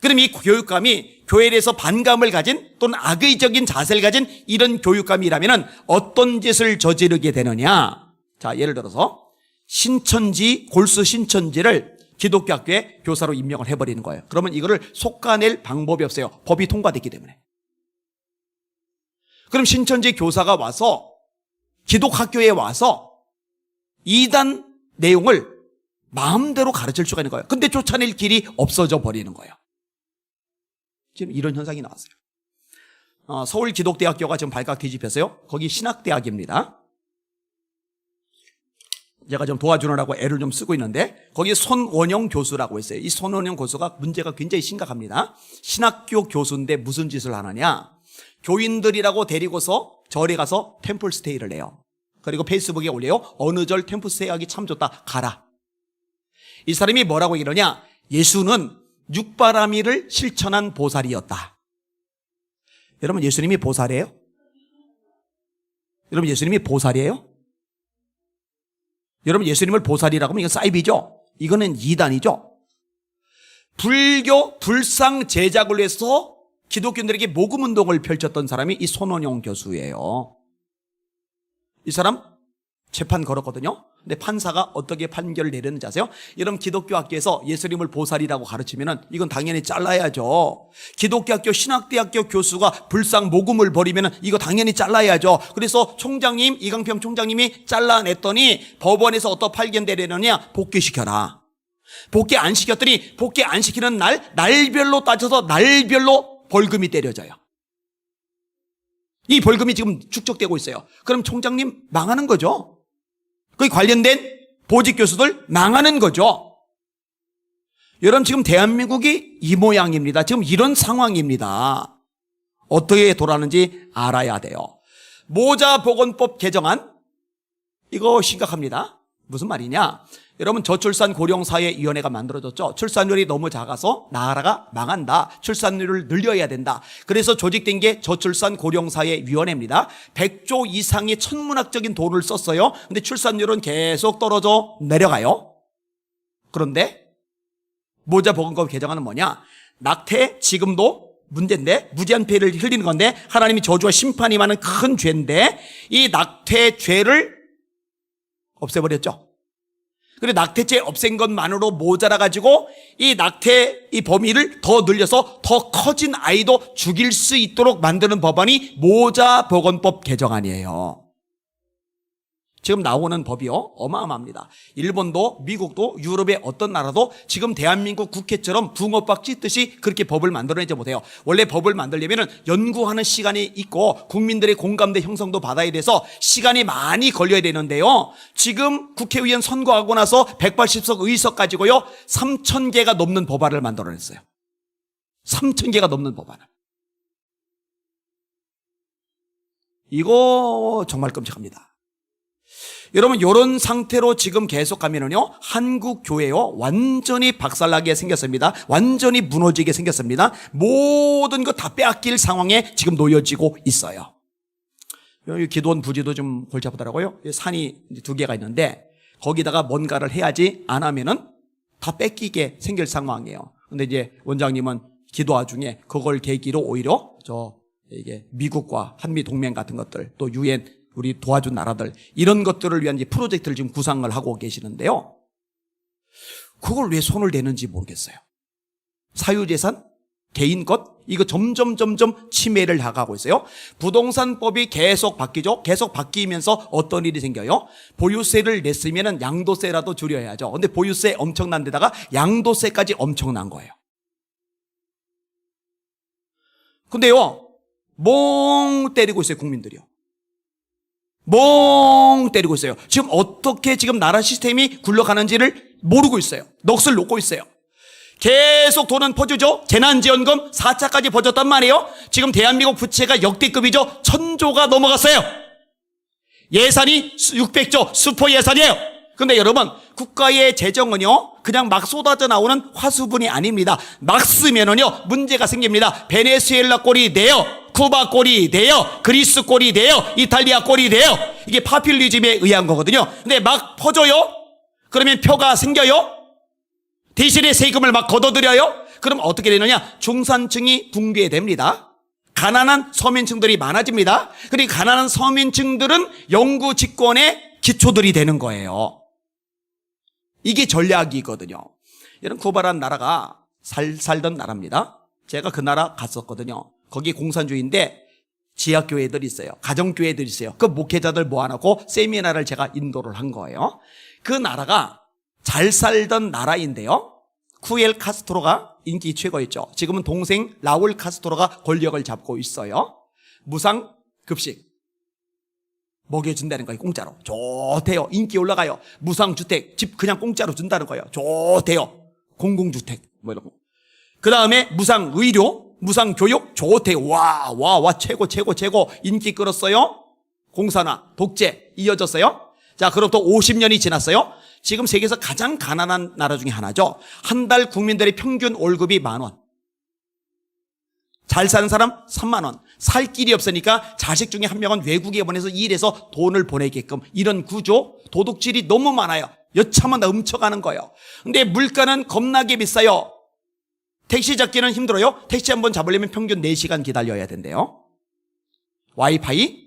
그럼 이 교육감이 교회에 대해서 반감을 가진 또는 악의적인 자세를 가진 이런 교육감이라면 어떤 짓을 저지르게 되느냐. 자, 예를 들어서 신천지, 골수 신천지를 기독교 학교에 교사로 임명을 해버리는 거예요. 그러면 이거를 속아낼 방법이 없어요. 법이 통과됐기 때문에. 그럼 신천지 교사가 와서 기독학교에 와서 이단 내용을 마음대로 가르칠 수가 있는 거예요. 근데 쫓아낼 길이 없어져 버리는 거예요. 지금 이런 현상이 나왔어요. 서울기독대학교가 지금 발칵 뒤집혔어요. 거기 신학대학입니다. 제가 좀 도와주느라고 애를 좀 쓰고 있는데 거기 손원영 교수라고 있어요. 이 손원영 교수가 문제가 굉장히 심각합니다. 신학교 교수인데 무슨 짓을 하느냐, 교인들이라고 데리고서 절에 가서 템플 스테이를 해요. 그리고 페이스북에 올려요. 어느 절 템플 스테이 하기 참 좋다, 가라. 이 사람이 뭐라고 이러냐, 예수는 육바라밀을 실천한 보살이었다. 여러분, 예수님이 보살이에요? 여러분, 예수님이 보살이에요? 여러분, 예수님을 보살이라고 하면 이건 사이비죠? 이거는 이단이죠? 불교 불상 제작을 위해서 기독교인들에게 모금 운동을 펼쳤던 사람이 이 손원용 교수예요. 이 사람 재판 걸었거든요. 근데 판사가 어떻게 판결을 내렸는지 아세요? 여러분, 기독교 학교에서 예수님을 보살이라고 가르치면은 이건 당연히 잘라야죠. 기독교 학교 신학대학교 교수가 불상 모금을 벌이면은 이거 당연히 잘라야죠. 그래서 총장님, 이강평 총장님이 잘라냈더니 법원에서 어떤 판결되려느냐? 복귀시켜라. 복귀 안 시켰더니 복귀 안 시키는 날별로 따져서 날별로 벌금이 때려져요. 이 벌금이 지금 축적되고 있어요. 그럼 총장님 망하는 거죠. 그 관련된 보직 교수들 망하는 거죠. 여러분, 지금 대한민국이 이 모양입니다. 지금 이런 상황입니다. 어떻게 돌아가는지 알아야 돼요. 모자보건법 개정안, 이거 심각합니다. 무슨 말이냐? 여러분, 저출산 고령사회위원회가 만들어졌죠. 출산율이 너무 작아서 나라가 망한다. 출산율을 늘려야 된다. 그래서 조직된 게 저출산 고령사회위원회입니다. 100조 이상의 천문학적인 돈을 썼어요. 근데 출산율은 계속 떨어져 내려가요. 그런데 모자보건법 개정안은 뭐냐? 낙태 지금도 문제인데, 무지한 피해를 흘리는 건데, 하나님이 저주와 심판이 많은 큰 죄인데, 이 낙태 죄를 없애버렸죠. 그리고 낙태죄 없앤 것만으로 모자라가지고 이 낙태 이 범위를 더 늘려서 더 커진 아이도 죽일 수 있도록 만드는 법안이 모자보건법 개정안이에요. 지금 나오는 법이요, 어마어마합니다. 일본도 미국도 유럽의 어떤 나라도 지금 대한민국 국회처럼 붕어박 찢듯이 그렇게 법을 만들어내지 못해요. 원래 법을 만들려면 연구하는 시간이 있고 국민들의 공감대 형성도 받아야 돼서 시간이 많이 걸려야 되는데요, 지금 국회의원 선거하고 나서 180석 의석 가지고요 3,000개가 넘는 법안을 만들어냈어요. 3,000개가 넘는 법안을. 이거 정말 끔찍합니다. 여러분, 이런 상태로 지금 계속 가면은요, 한국 교회요 완전히 박살나게 생겼습니다. 완전히 무너지게 생겼습니다. 모든 거 다 빼앗길 상황에 지금 놓여지고 있어요. 여기 기도원 부지도 좀 골치 아프더라고요. 산이 2개가 있는데 거기다가 뭔가를 해야지, 안 하면은 다 뺏기게 생길 상황이에요. 근데 이제 원장님은 기도와 중에 그걸 계기로 오히려 이게 미국과 한미 동맹 같은 것들, 또 유엔 우리 도와준 나라들, 이런 것들을 위한 이제 프로젝트를 지금 구상을 하고 계시는데요, 그걸 왜 손을 대는지 모르겠어요. 사유재산, 개인 것, 이거 점점 침해를 당하고 있어요. 부동산법이 계속 바뀌죠. 계속 바뀌면서 어떤 일이 생겨요? 보유세를 냈으면 양도세라도 줄여야죠. 근데 보유세 엄청난 데다가 양도세까지 엄청난 거예요. 근데요, 멍 때리고 있어요, 국민들이요. 멍 때리고 있어요. 지금 어떻게 지금 나라 시스템이 굴러가는지를 모르고 있어요. 넋을 놓고 있어요. 계속 돈은 퍼주죠. 재난지원금 4차까지 퍼줬단 말이에요. 지금 대한민국 부채가 역대급이죠. 1,000조가 넘어갔어요. 예산이 600조 슈퍼 예산이에요. 근데 여러분, 국가의 재정은요 그냥 막 쏟아져 나오는 화수분이 아닙니다. 막 쓰면은요 문제가 생깁니다. 베네수엘라 꼴이 돼요. 쿠바 꼴이 돼요. 그리스 꼴이 돼요. 이탈리아 꼴이 돼요. 이게 파퓰리즘에 의한 거거든요. 근데 막 퍼줘요. 그러면 표가 생겨요. 대신에 세금을 막 걷어들여요. 그럼 어떻게 되느냐? 중산층이 붕괴됩니다. 가난한 서민층들이 많아집니다. 그리고 가난한 서민층들은 영구 집권의 기초들이 되는 거예요. 이게 전략이거든요. 여러분, 쿠바라는 나라가 살던 나라입니다. 제가 그 나라 갔었거든요. 거기 공산주의인데 지하교회들이 있어요. 가정교회들이 있어요. 그 목회자들 모아놓고 세미나를 제가 인도를 한 거예요. 그 나라가 잘 살던 나라인데요, 쿠엘 카스트로가 인기 최고였죠. 지금은 동생 라울 카스트로가 권력을 잡고 있어요. 무상급식 먹여준다는 거예요. 공짜로. 좋대요. 인기 올라가요. 무상주택, 집 그냥 공짜로 준다는 거예요. 좋대요. 공공주택 뭐 이런 거. 그 다음에 무상의료, 무상교육, 좋대요. 와 최고 인기 끌었어요. 공산화, 독재 이어졌어요. 자, 그럼 또 50년이 지났어요. 지금 세계에서 가장 가난한 나라 중에 하나죠. 한 달 국민들의 평균 월급이 10,000원. 잘 사는 사람 30,000원. 살 길이 없으니까 자식 중에 한 명은 외국에 보내서 일해서 돈을 보내게끔, 이런 구조, 도둑질이 너무 많아요. 여차만 다 훔쳐가는 거예요. 근데 물가는 겁나게 비싸요. 택시 잡기는 힘들어요. 택시 한번 잡으려면 평균 4시간 기다려야 된대요. 와이파이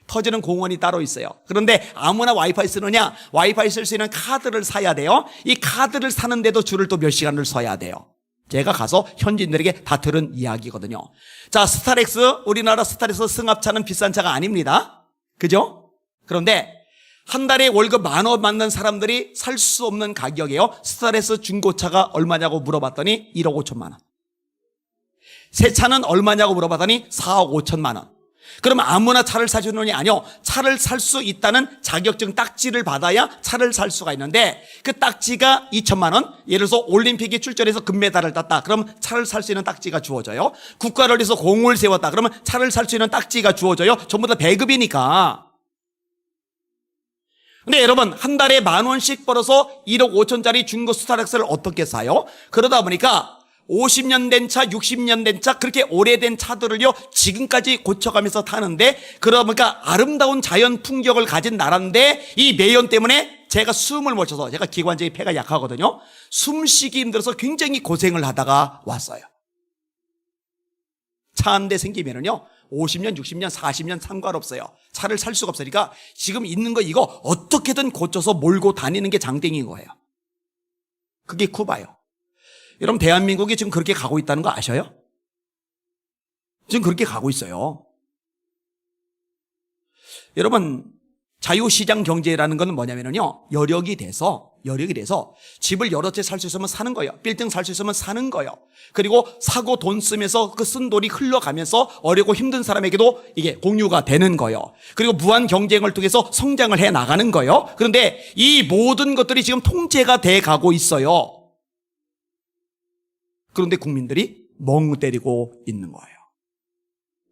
터지는 공원이 따로 있어요. 그런데 아무나 와이파이 쓰느냐? 와이파이 쓸 수 있는 카드를 사야 돼요. 이 카드를 사는데도 줄을 또 몇 시간을 서야 돼요. 제가 가서 현지인들에게 다 들은 이야기거든요. 자, 스타렉스, 우리나라 스타렉스 승합차는 비싼 차가 아닙니다. 그죠? 그런데 한 달에 월급 10,000원 받는 사람들이 살 수 없는 가격이에요. 스타렉스 중고차가 얼마냐고 물어봤더니 1억 5천만 원. 새 차는 얼마냐고 물어봤더니 4억 5천만 원. 그러면 아무나 차를 사주느냐? 아니요. 차를 살 수 있다는 자격증 딱지를 받아야 차를 살 수가 있는데 그 딱지가 2천만 원. 예를 들어서 올림픽에 출전해서 금메달을 땄다. 그럼 차를 살 수 있는 딱지가 주어져요. 국가를 위해서 공을 세웠다. 그러면 차를 살 수 있는 딱지가 주어져요. 전부 다 배급이니까. 근데 여러분 한 달에 10,000원씩 벌어서 1억 5천짜리 중고 스타렉스를 어떻게 사요? 그러다 보니까 50년 된 차, 60년 된 차, 그렇게 오래된 차들을요 지금까지 고쳐가면서 타는데, 그러다 보니까 아름다운 자연 풍경을 가진 나라인데 이 매연 때문에 제가 숨을 못 쉬어서, 제가 기관적인 폐가 약하거든요. 숨쉬기 힘들어서 굉장히 고생을 하다가 왔어요. 차 한 대 생기면은요 50년, 60년, 40년 상관없어요. 차를 살 수가 없으니까 지금 있는 거 이거 어떻게든 고쳐서 몰고 다니는 게 장땡인 거예요. 그게 쿠바예요. 여러분 대한민국이 지금 그렇게 가고 있다는 거 아셔요? 지금 그렇게 가고 있어요. 여러분 자유시장 경제라는 건 뭐냐면요, 여력이 돼서 집을 여러 채 살 수 있으면 사는 거예요. 빌딩 살 수 있으면 사는 거예요. 그리고 사고 돈 쓰면서 그 쓴 돈이 흘러가면서 어렵고 힘든 사람에게도 이게 공유가 되는 거예요. 그리고 무한 경쟁을 통해서 성장을 해 나가는 거예요. 그런데 이 모든 것들이 지금 통제가 돼 가고 있어요. 그런데 국민들이 멍 때리고 있는 거예요.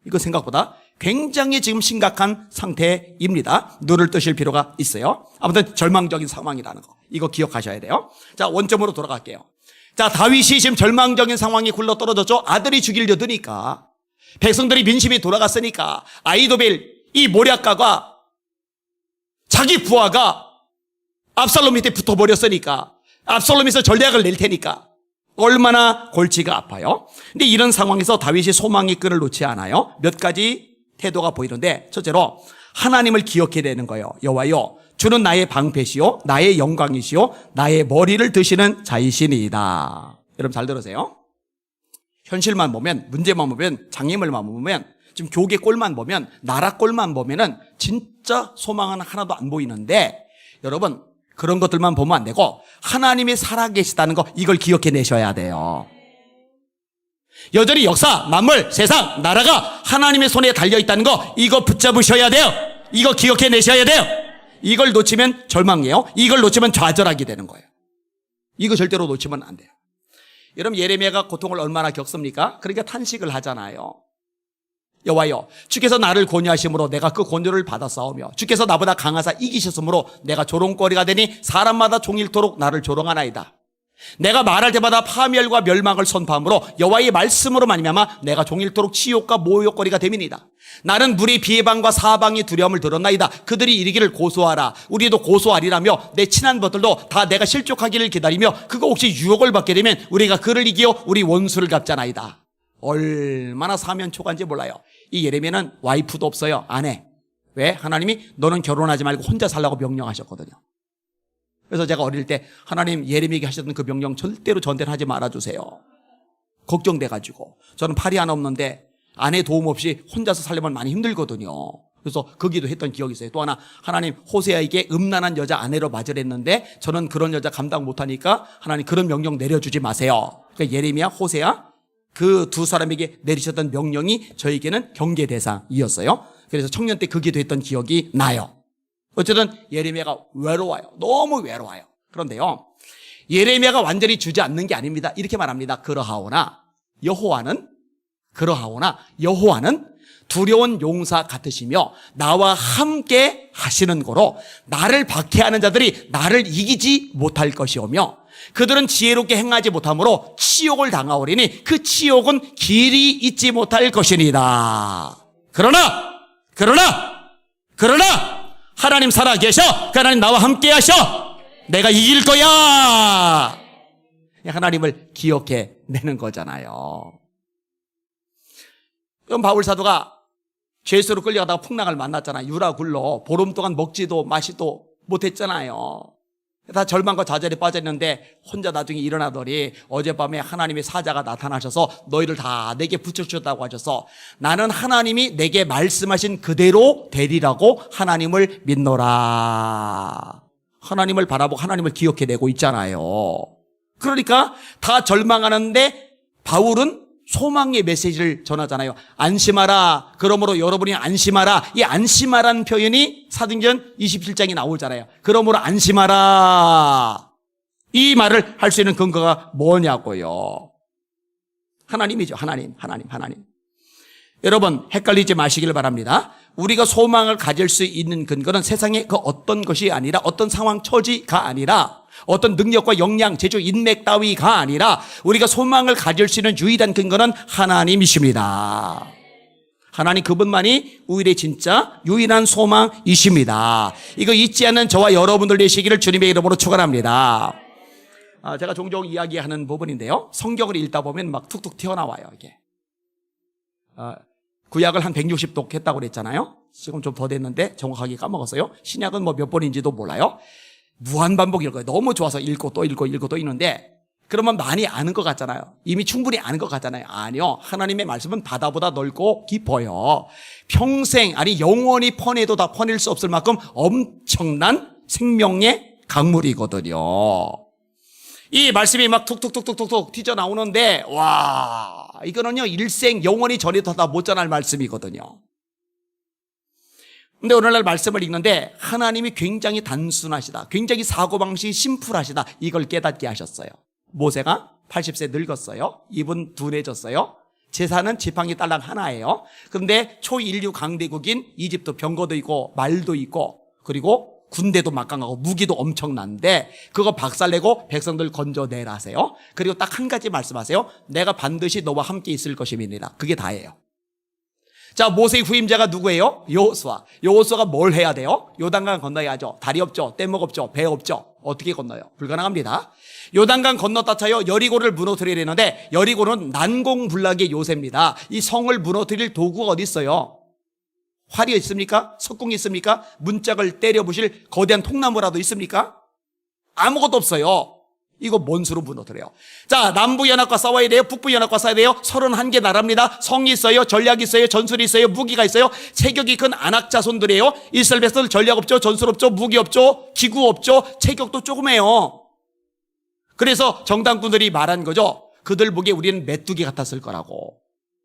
이거 생각보다 굉장히 지금 심각한 상태입니다. 눈을 뜨실 필요가 있어요. 아무튼 절망적인 상황이라는 거, 이거 기억하셔야 돼요. 자, 원점으로 돌아갈게요. 자, 다윗이 지금 절망적인 상황이 굴러 떨어졌죠. 아들이 죽이려드니까, 백성들이 민심이 돌아갔으니까, 아이도벨 이 모략가가 자기 부하가 압살롬 밑에 붙어버렸으니까 압살롬에서 전략을 낼 테니까 얼마나 골치가 아파요. 근데 이런 상황에서 다윗이 소망의 끈을 놓지 않아요. 몇 가지 태도가 보이는데, 첫째로 하나님을 기억해야 되는 거예요. 여호와여, 주는 나의 방패시요 나의 영광이시요 나의 머리를 드시는 자이시니이다. 여러분 잘 들으세요. 현실만 보면, 문제만 보면, 장애물만 보면, 지금 교계 꼴만 보면, 나라 꼴만 보면은 진짜 소망은 하나도 안 보이는데, 여러분 그런 것들만 보면 안 되고 하나님이 살아계시다는 거, 이걸 기억해 내셔야 돼요. 여전히 역사, 만물, 세상, 나라가 하나님의 손에 달려있다는 거, 이거 붙잡으셔야 돼요. 이거 기억해 내셔야 돼요. 이걸 놓치면 절망이에요. 이걸 놓치면 좌절하게 되는 거예요. 이거 절대로 놓치면 안 돼요. 여러분 예레미야가 고통을 얼마나 겪습니까? 그러니까 탄식을 하잖아요. 여호와여, 주께서 나를 권유하심으로 내가 그 권유를 받았사오며 주께서 나보다 강하사 이기셨으므로 내가 조롱거리가 되니 사람마다 종일토록 나를 조롱하나이다. 내가 말할 때마다 파멸과 멸망을 선포함으로 여호와의 말씀으로 말미암아 내가 종일토록 치욕과 모욕거리가 됨이니이다. 나는 물이 비방과 사방이 두려움을 들었나이다. 그들이 이르기를 고소하라, 우리도 고소하리라며 내 친한 것들도 다 내가 실족하기를 기다리며 그거 혹시 유혹을 받게 되면 우리가 그를 이기어 우리 원수를 갚잖아이다. 얼마나 사면초가인지 몰라요. 이 예레미야는 와이프도 없어요. 아내. 왜? 하나님이 너는 결혼하지 말고 혼자 살라고 명령하셨거든요. 그래서 제가 어릴 때 하나님 예레미야에게 하셨던 그 명령 절대로 저한테는 하지 말아주세요. 걱정돼가지고. 저는 팔이 하나 없는데 아내 도움 없이 혼자서 살려면 많이 힘들거든요. 그래서 그 기도했던 기억이 있어요. 또 하나, 하나님 호세아에게 음란한 여자 아내로 맞으랬는데 저는 그런 여자 감당 못하니까 하나님 그런 명령 내려주지 마세요. 그러니까 예레미야, 호세아 그 두 사람에게 내리셨던 명령이 저에게는 경계 대상이었어요. 그래서 청년 때 그 기도했던 기억이 나요. 어쨌든 예레미야가 외로워요. 너무 외로워요. 그런데요, 예레미야가 완전히 주저앉는 게 아닙니다. 이렇게 말합니다. 그러하오나 여호와는 두려운 용사 같으시며 나와 함께 하시는 거로 나를 박해하는 자들이 나를 이기지 못할 것이오며 그들은 지혜롭게 행하지 못하므로 치욕을 당하오리니 그 치욕은 길이 잊지 못할 것이니이다. 그러나 하나님 살아계셔. 하나님 나와 함께 하셔. 내가 이길 거야. 하나님을 기억해 내는 거잖아요. 그럼 바울 사도가 죄수로 끌려가다가 풍랑을 만났잖아요. 유라 굴러 보름 동안 먹지도 마시도 못했잖아요. 다 절망과 좌절에 빠졌는데 혼자 나중에 일어나더니 어젯밤에 하나님의 사자가 나타나셔서 너희를 다 내게 붙여주셨다고 하셔서 나는 하나님이 내게 말씀하신 그대로 되리라고 하나님을 믿노라. 하나님을 바라보고 하나님을 기억해내고 있잖아요. 그러니까 다 절망하는데 바울은 소망의 메시지를 전하잖아요. 안심하라. 그러므로 여러분이 안심하라. 이 안심하라는 표현이 사도행전 27장에 나오잖아요. 그러므로 안심하라. 이 말을 할 수 있는 근거가 뭐냐고요. 하나님이죠. 하나님. 여러분 헷갈리지 마시길 바랍니다. 우리가 소망을 가질 수 있는 근거는 세상의 그 어떤 것이 아니라 어떤 상황 처지가 아니라 어떤 능력과 역량, 재주, 인맥 따위가 아니라 우리가 소망을 가질 수 있는 유일한 근거는 하나님이십니다. 하나님 그분만이 우리의 진짜 유일한 소망이십니다. 이거 잊지 않는 저와 여러분들 되시기를 주님의 이름으로 축원합니다. 제가 종종 이야기하는 부분인데요. 성경을 읽다 보면 막 툭툭 튀어나와요. 이게 구약을 한 160독 했다고 그랬잖아요. 지금 좀 더 됐는데 정확하게 까먹었어요. 신약은 뭐 몇 번인지도 몰라요. 무한반복 읽어요. 너무 좋아서 읽고 또 읽고 또 읽는데 그러면 많이 아는 것 같잖아요. 이미 충분히 아는 것 같잖아요. 아니요. 하나님의 말씀은 바다보다 넓고 깊어요. 평생 아니 영원히 퍼내도 다 퍼낼 수 없을 만큼 엄청난 생명의 강물이거든요. 이 말씀이 막 툭툭툭툭툭 튀어나오는데 와 이거는요 일생 영원히 전해도 다 못 전할 말씀이거든요. 근데 오늘날 말씀을 읽는데 하나님이 굉장히 단순하시다. 굉장히 사고방식이 심플하시다. 이걸 깨닫게 하셨어요. 모세가 80세 늙었어요. 입은 둔해졌어요. 재산은 지팡이 딸랑 하나예요. 그런데 초인류 강대국인 이집트 병거도 있고 말도 있고 그리고 군대도 막강하고 무기도 엄청난데 그거 박살내고 백성들 건져내라 하세요. 그리고 딱 한 가지 말씀하세요. 내가 반드시 너와 함께 있을 것임이니라. 그게 다예요. 자, 모세의 후임자가 누구예요? 여호수아. 여호수아가 뭘 해야 돼요? 요단강 건너야죠. 다리 없죠. 뗏목 없죠. 배 없죠. 어떻게 건너요? 불가능합니다. 요단강 건넜다 차요. 여리고를 무너뜨려야 되는데 여리고는 난공불락의 요새입니다. 이 성을 무너뜨릴 도구가 어디 있어요? 활이 있습니까? 석궁이 있습니까? 문짝을 때려부실 거대한 통나무라도 있습니까? 아무것도 없어요. 이거 뭔 수로 무너뜨려요? 자, 남부연합과 싸워야 돼요? 북부연합과 싸워야 돼요? 31개 나라입니다. 성이 있어요. 전략이 있어요. 전술이 있어요. 무기가 있어요. 체격이 큰 안악 자손들이에요. 이스라엘 백성들 전략 없죠. 전술 없죠. 무기 없죠. 기구 없죠. 체격도 조그매요. 그래서 정당군들이 말한 거죠. 그들 보기에 우리는 메뚜기 같았을 거라고.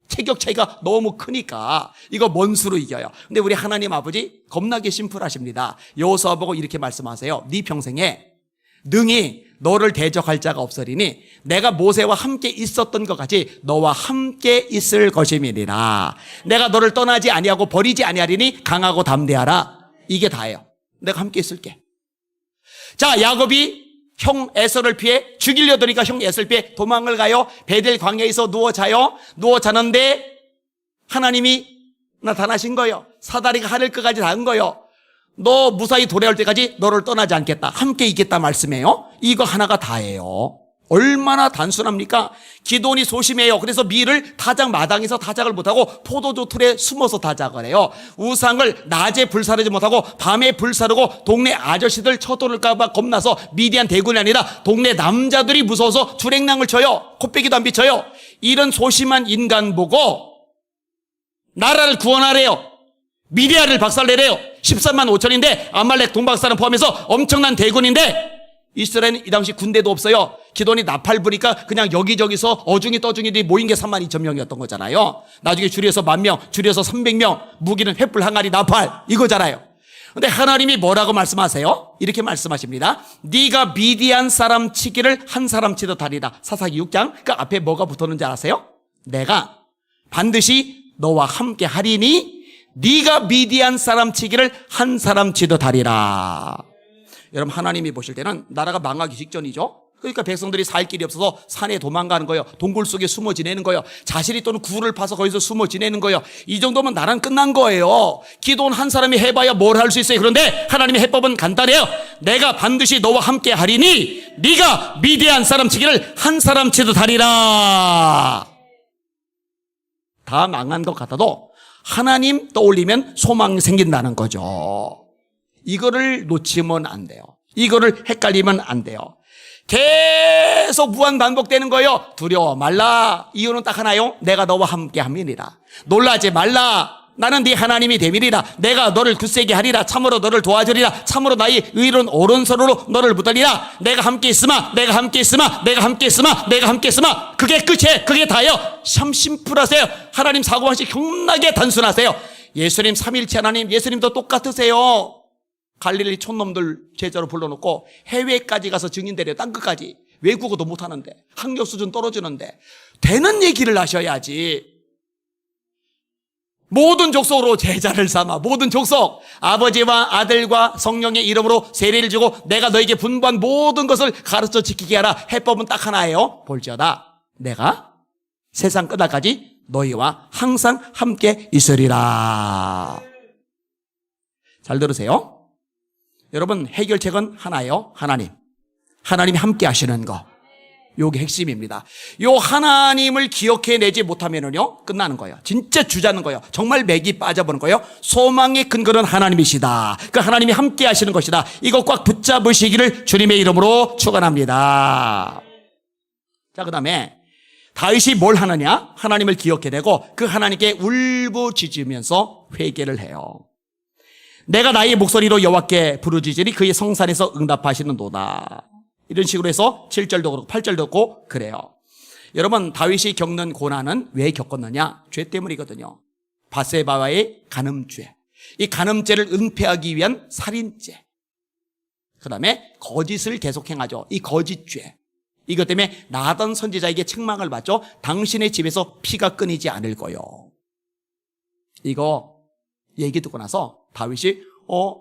체격 차이가 너무 크니까 이거 뭔 수로 이겨요. 근데 우리 하나님 아버지 겁나게 심플하십니다. 여호수아 보고 이렇게 말씀하세요. 네 평생에 능히 너를 대적할 자가 없으리니 내가 모세와 함께 있었던 것 같이 너와 함께 있을 것임이니라. 내가 너를 떠나지 아니하고 버리지 아니하리니 강하고 담대하라. 이게 다예요. 내가 함께 있을게. 자, 야곱이 형 에서를 피해 죽이려 드니까 형 에서를 피해 도망을 가요. 베델 광야에서 누워 자요. 누워 자는데 하나님이 나타나신 거예요. 사다리가 하늘 끝까지 닿은 거예요. 너 무사히 돌아올 때까지 너를 떠나지 않겠다. 함께 있겠다 말씀이에요. 이거 하나가 다예요. 얼마나 단순합니까? 기도원이 소심해요. 그래서 밀을 타작 마당에서 타작을 못하고 포도주 틀에 숨어서 타작을 해요. 우상을 낮에 불사르지 못하고 밤에 불사르고 동네 아저씨들 쳐들을까 봐 겁나서 미디안 대군이 아니라 동네 남자들이 무서워서 주랭랑을 쳐요. 코빼기도 안 비쳐요. 이런 소심한 인간 보고 나라를 구원하래요. 미디아를 박살내래요. 13만 5천인데 아말렉 동박사람 포함해서 엄청난 대군인데 이스라엘은 이 당시 군대도 없어요. 기돈이 나팔 부니까 그냥 여기저기서 어중이 떠중이들이 모인 게 3만 2천 명이었던 거잖아요. 나중에 줄여서 10,000명, 줄여서 300명, 무기는 횃불 항아리 나팔 이거잖아요. 근데 하나님이 뭐라고 말씀하세요? 이렇게 말씀하십니다. 네가 미디안 사람 치기를 한 사람 치듯 하리라. 사사기 6장 그 앞에 뭐가 붙었는지 아세요? 내가 반드시 너와 함께 하리니 네가 미디안 사람 치기를 한 사람 치듯 하리라. 여러분 하나님이 보실 때는 나라가 망하기 직전이죠. 그러니까 백성들이 살 길이 없어서 산에 도망가는 거예요. 동굴 속에 숨어 지내는 거예요. 자신이 또는 굴을 파서 거기서 숨어 지내는 거예요. 이 정도면 나라는 끝난 거예요. 기도는 한 사람이 해봐야 뭘 할 수 있어요. 그런데 하나님의 해법은 간단해요. 내가 반드시 너와 함께 하리니 네가 미디안 사람 치기를 한 사람 치듯 하리라. 다 망한 것 같아도 하나님 떠올리면 소망이 생긴다는 거죠. 이거를 놓치면 안 돼요. 이거를 헷갈리면 안 돼요. 계속 무한 반복되는 거예요. 두려워 말라. 이유는 딱 하나요. 내가 너와 함께 함이니라. 놀라지 말라. 나는 네 하나님이 됨이리라. 내가 너를 굳세게 하리라. 참으로 너를 도와주리라. 참으로 나의 의로운 오른손으로 너를 붙들리라. 내가 함께 있으마. 내가 함께 있으마. 내가 함께 있으마. 내가 함께 있으마. 그게 끝이에요. 그게 다예요. 참 심플하세요. 하나님 사고방식 겁나게 단순하세요. 예수님 삼일체 하나님, 예수님도 똑같으세요. 갈릴리 촌놈들 제자로 불러놓고 해외까지 가서 증인되래요. 땅 끝까지. 외국어도 못하는데, 학력 수준 떨어지는데 되는 얘기를 하셔야지. 모든 족속으로 제자를 삼아, 모든 족속, 아버지와 아들과 성령의 이름으로 세례를 주고 내가 너에게 분부한 모든 것을 가르쳐 지키게 하라. 해법은 딱 하나예요. 볼지어다 내가 세상 끝날까지 너희와 항상 함께 있으리라. 잘 들으세요. 여러분, 해결책은 하나예요. 하나님이 함께 하시는 거. 요게 핵심입니다. 요 하나님을 기억해내지 못하면은요, 끝나는 거예요. 진짜 주자는 거예요. 정말 맥이 빠져버는 거예요. 소망의 근거는 하나님이시다. 그 하나님이 함께 하시는 것이다. 이거 꽉 붙잡으시기를 주님의 이름으로 축원합니다. 자, 그 다음에 다윗이 뭘 하느냐? 하나님을 기억해내고 그 하나님께 울부짖으면서 회개를 해요. 내가 나의 목소리로 여호와께 부르짖으니 그의 성산에서 응답하시는도다. 이런 식으로 해서 7절도 그렇고 8절도 그렇고 그래요. 여러분, 다윗이 겪는 고난은 왜 겪었느냐? 죄 때문이거든요. 바세바와의 간음죄, 이 간음죄를 은폐하기 위한 살인죄, 그 다음에 거짓을 계속 행하죠. 이 거짓죄, 이것 때문에 나단 선지자에게 책망을 받죠. 당신의 집에서 피가 끊이지 않을 거요. 이거 얘기 듣고 나서 다윗이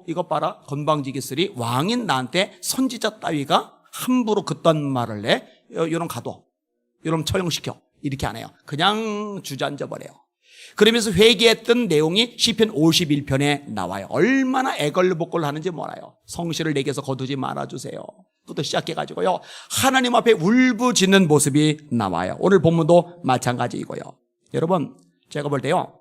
이것 봐라, 건방지겠으리 왕인 나한테 선지자 따위가 함부로 그딴 말을 해? 이런 가둬, 이런 처형시켜, 이렇게 안 해요. 그냥 주저앉아 버려요. 그러면서 회개했던 내용이 시편 51편에 나와요. 얼마나 애걸복걸 하는지 몰라요. 성실을 내게서 거두지 말아주세요. 부터 시작해가지고요, 하나님 앞에 울부짖는 모습이 나와요. 오늘 본문도 마찬가지이고요. 여러분, 제가 볼 때요,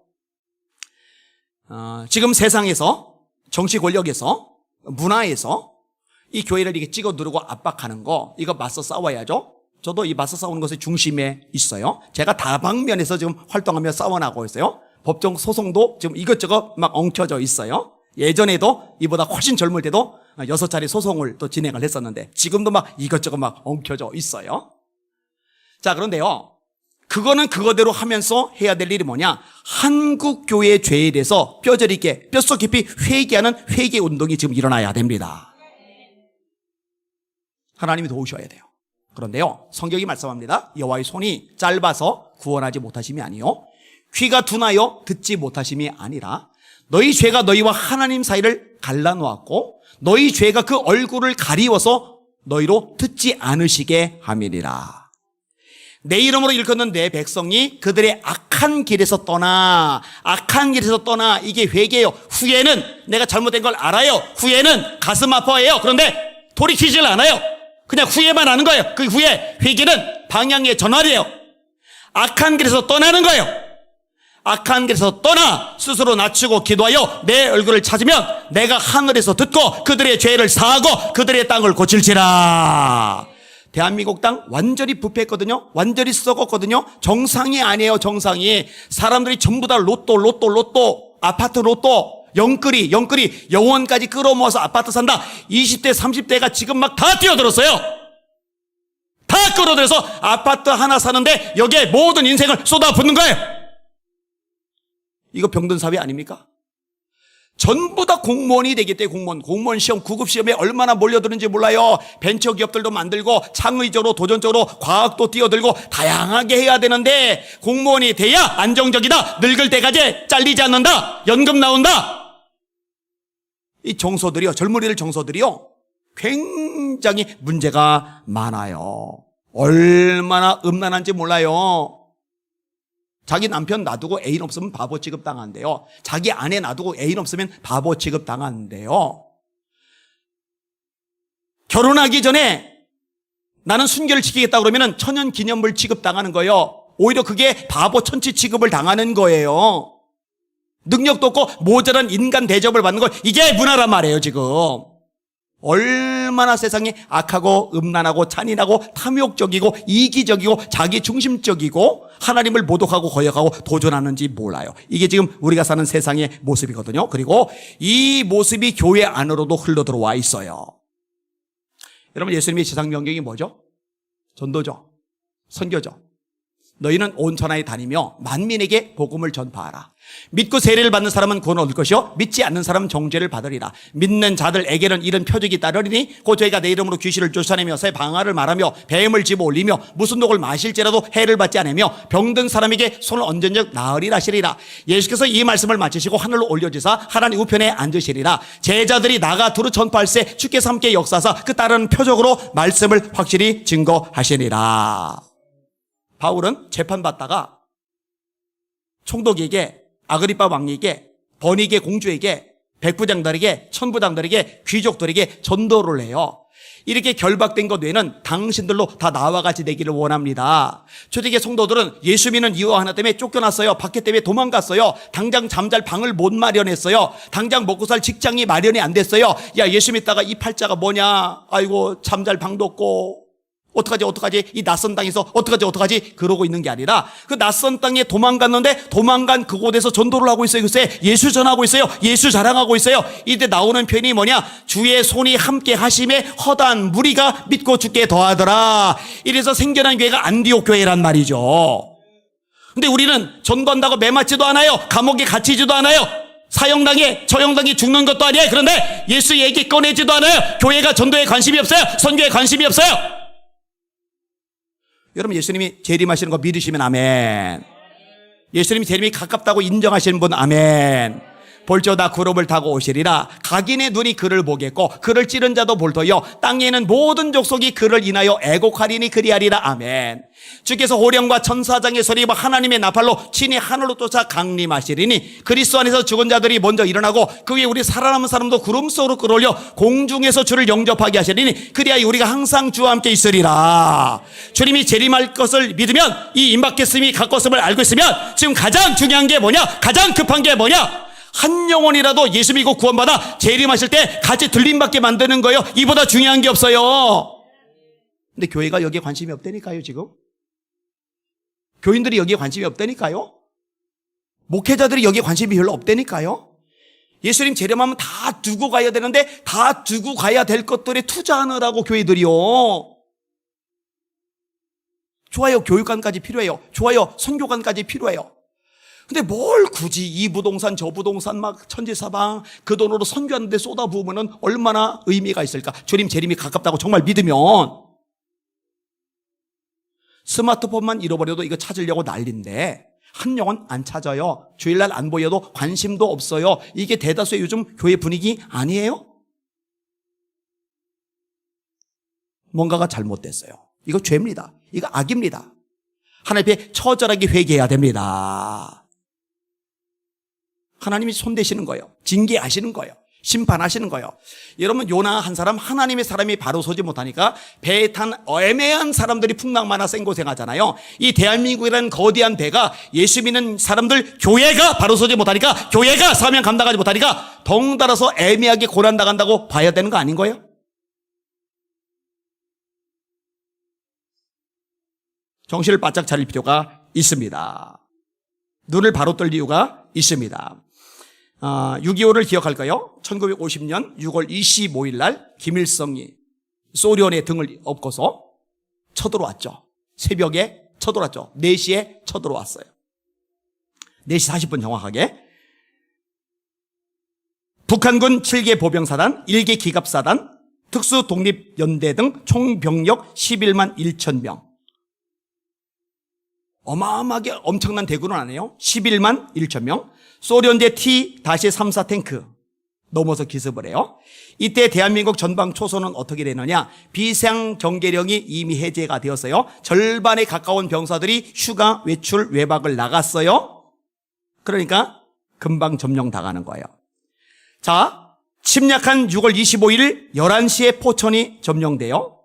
지금 세상에서, 정치 권력에서, 문화에서 이 교회를 이렇게 찍어 누르고 압박하는 거, 이거 맞서 싸워야죠. 저도 이 맞서 싸우는 것의 중심에 있어요. 제가 다방면에서 지금 활동하며 싸워나가고 있어요. 법정 소송도 지금 이것저것 막 엉켜져 있어요. 예전에도 이보다 훨씬 젊을 때도 6차례 소송을 또 진행을 했었는데 지금도 막 이것저것 막 엉켜져 있어요. 자, 그런데요, 그거는 그거대로 하면서 해야 될 일이 뭐냐? 한국 교회의 죄에 대해서 뼈저리게, 뼛속 깊이 회개하는 회개 운동이 지금 일어나야 됩니다. 하나님이 도우셔야 돼요. 그런데요, 성경이 말씀합니다. 여호와의 손이 짧아서 구원하지 못하심이 아니요, 귀가 둔하여 듣지 못하심이 아니라 너희 죄가 너희와 하나님 사이를 갈라놓았고 너희 죄가 그 얼굴을 가리워서 너희로 듣지 않으시게 함이니라. 내 이름으로 일컫는 내 백성이 그들의 악한 길에서 떠나, 이게 회개예요. 후회는 내가 잘못된 걸 알아요. 후회는 가슴 아파해요. 그런데 돌이키질 않아요. 그냥 후회만 하는 거예요. 그 후회, 회개는 방향의 전환이에요. 악한 길에서 떠나는 거예요. 악한 길에서 떠나 스스로 낮추고 기도하여 내 얼굴을 찾으면 내가 하늘에서 듣고 그들의 죄를 사하고 그들의 땅을 고칠지라. 대한민국 땅 완전히 부패했거든요. 완전히 썩었거든요. 정상이 아니에요. 정상이. 사람들이 전부 다 로또, 아파트 로또, 영끌이, 영원까지 끌어모아서 아파트 산다. 20대, 30대가 지금 막 다 뛰어들었어요. 다 끌어들여서 아파트 하나 사는데 여기에 모든 인생을 쏟아붓는 거예요. 이거 병든 사회 아닙니까? 전부 다 공무원이 되기 때문에 공무원 시험, 구급 시험에 얼마나 몰려드는지 몰라요. 벤처기업들도 만들고 창의적으로, 도전적으로 과학도 뛰어들고 다양하게 해야 되는데 공무원이 돼야 안정적이다. 늙을 때까지 잘리지 않는다. 연금 나온다. 이 정서들이요, 젊은이들 정서들이요, 굉장히 문제가 많아요. 얼마나 음란한지 몰라요. 자기 남편 놔두고 애인 없으면 바보 취급당한대요. 자기 아내 놔두고 애인 없으면 바보 취급당한대요. 결혼하기 전에 나는 순결을 지키겠다 그러면 천연기념물 취급당하는 거예요. 오히려 그게 바보 천치 취급을 당하는 거예요. 능력도 없고 모자란 인간 대접을 받는 거, 이게 문화란 말이에요. 지금 얼마나 세상이 악하고 음란하고 잔인하고 탐욕적이고 이기적이고 자기중심적이고 하나님을 모독하고 거역하고 도전하는지 몰라요. 이게 지금 우리가 사는 세상의 모습이거든요. 그리고 이 모습이 교회 안으로도 흘러들어와 있어요. 여러분, 예수님의 지상 명령이 뭐죠? 전도죠. 선교죠. 너희는 온 천하에 다니며 만민에게 복음을 전파하라. 믿고 세례를 받는 사람은 구원 얻을 것이요 믿지 않는 사람은 정죄를 받으리라. 믿는 자들에게는 이런 표적이 따르리니 곧 저희가 내 이름으로 귀신을 쫓아내며 새 방언을 말하며 뱀을 집어 올리며 무슨 독을 마실지라도 해를 받지 않으며 병든 사람에게 손을 얹은 적 나으리라 하시리라. 예수께서 이 말씀을 마치시고 하늘로 올려지사 하나님 우편에 앉으시리라. 제자들이 나가 두루 전파할세 주께서 함께 역사하사 그 따르는 표적으로 말씀을 확실히 증거하시리라. 바울은 재판받다가 총독에게, 아그리빠 왕에게, 버니게 공주에게, 백부장들에게, 천부장들에게, 귀족들에게 전도를 해요. 이렇게 결박된 것 외에는 당신들로 다 나와 같이 되기를 원합니다. 초대교회 성도들은 예수 믿는 이유 하나 때문에 쫓겨났어요. 박해 때문에 도망갔어요. 당장 잠잘 방을 못 마련했어요. 당장 먹고 살 직장이 마련이 안 됐어요. 야, 예수 믿다가 이 팔자가 뭐냐? 아이고, 잠잘 방도 없고 어떡하지 이 낯선 땅에서 어떡하지 그러고 있는 게 아니라 그 낯선 땅에 도망갔는데 도망간 그곳에서 전도를 하고 있어요. 글쎄 예수 전하고 있어요. 예수 자랑하고 있어요. 이때 나오는 표현이 뭐냐? 주의 손이 함께 하심에 허다한 무리가 믿고 죽게 더하더라. 이래서 생겨난 교회가 안디옥 교회란 말이죠. 근데 우리는 전도한다고 매맞지도 않아요. 감옥에 갇히지도 않아요. 사형당해 처형당해 죽는 것도 아니에요. 그런데 예수 얘기 꺼내지도 않아요. 교회가 전도에 관심이 없어요. 선교에 관심이 없어요. 여러분, 예수님이 재림하시는 거 믿으시면 아멘. 예수님이 재림이 가깝다고 인정하시는 분 아멘. 볼저다 구름을 타고 오시리라. 각인의 눈이 그를 보겠고 그를 찌른 자도 볼 터여 땅에 있는 모든 족속이 그를 인하여 애곡하리니 그리하리라. 아멘. 주께서 호령과 천사장의 소리와 하나님의 나팔로 친히 하늘로 쫓아 강림하시리니 그리스도 안에서 죽은 자들이 먼저 일어나고 그 위에 우리 살아남은 사람도 구름 속으로 끌어올려 공중에서 주를 영접하게 하시리니 그리하여 우리가 항상 주와 함께 있으리라. 주님이 재림할 것을 믿으면, 이 임박했음이 가까웠음을 알고 있으면 지금 가장 중요한 게 뭐냐? 가장 급한 게 뭐냐? 한 영혼이라도 예수 믿고 구원받아 재림하실 때 같이 들림받게 만드는 거예요. 이보다 중요한 게 없어요. 근데 교회가 여기에 관심이 없다니까요. 지금 교인들이 여기에 관심이 없다니까요. 목회자들이 여기에 관심이 별로 없다니까요. 예수님 재림하면 다 두고 가야 되는데 다 두고 가야 될 것들에 투자하느라고 교회들이요. 좋아요, 교육관까지 필요해요. 좋아요, 선교관까지 필요해요. 근데 뭘 굳이 이 부동산 저 부동산 막 천지사방 그 돈으로 선교하는데 쏟아부으면 얼마나 의미가 있을까? 주님 재림이 가깝다고 정말 믿으면 스마트폰만 잃어버려도 이거 찾으려고 난리인데 한 영혼 안 찾아요. 주일날 안 보여도 관심도 없어요. 이게 대다수의 요즘 교회 분위기 아니에요? 뭔가가 잘못됐어요. 이거 죄입니다. 이거 악입니다. 하나님 앞에 처절하게 회개해야 됩니다. 하나님이 손대시는 거예요. 징계하시는 거예요. 심판하시는 거예요. 여러분, 요나 한 사람, 하나님의 사람이 바로 서지 못하니까 배에 탄 애매한 사람들이 풍랑만화 생고생하잖아요. 이 대한민국이라는 거대한 배가 예수 믿는 사람들, 교회가 바로 서지 못하니까, 교회가 사명 감당하지 못하니까 덩달아서 애매하게 고난당한다고 봐야 되는 거 아닌 거예요? 정신을 바짝 차릴 필요가 있습니다. 눈을 바로 뜰 이유가 있습니다. 6.25를 기억할까요? 1950년 6월 25일 날 김일성이 소련의 등을 엎고서 쳐들어왔죠. 새벽에 쳐들어왔죠. 4시에 쳐들어왔어요. 4시 40분 정확하게. 북한군 7개 보병사단, 1개 기갑사단, 특수독립연대 등 총병력 11만 1천 명. 어마어마하게 엄청난 대군은 아니에요. 11만 1천 명. 소련제 T-34 탱크, 넘어서 기습을 해요. 이때 대한민국 전방 초소는 어떻게 되느냐? 비상경계령이 이미 해제가 되었어요. 절반에 가까운 병사들이 휴가, 외출, 외박을 나갔어요. 그러니까 금방 점령당하는 거예요. 자, 침략한 6월 25일 11시에 포천이 점령돼요.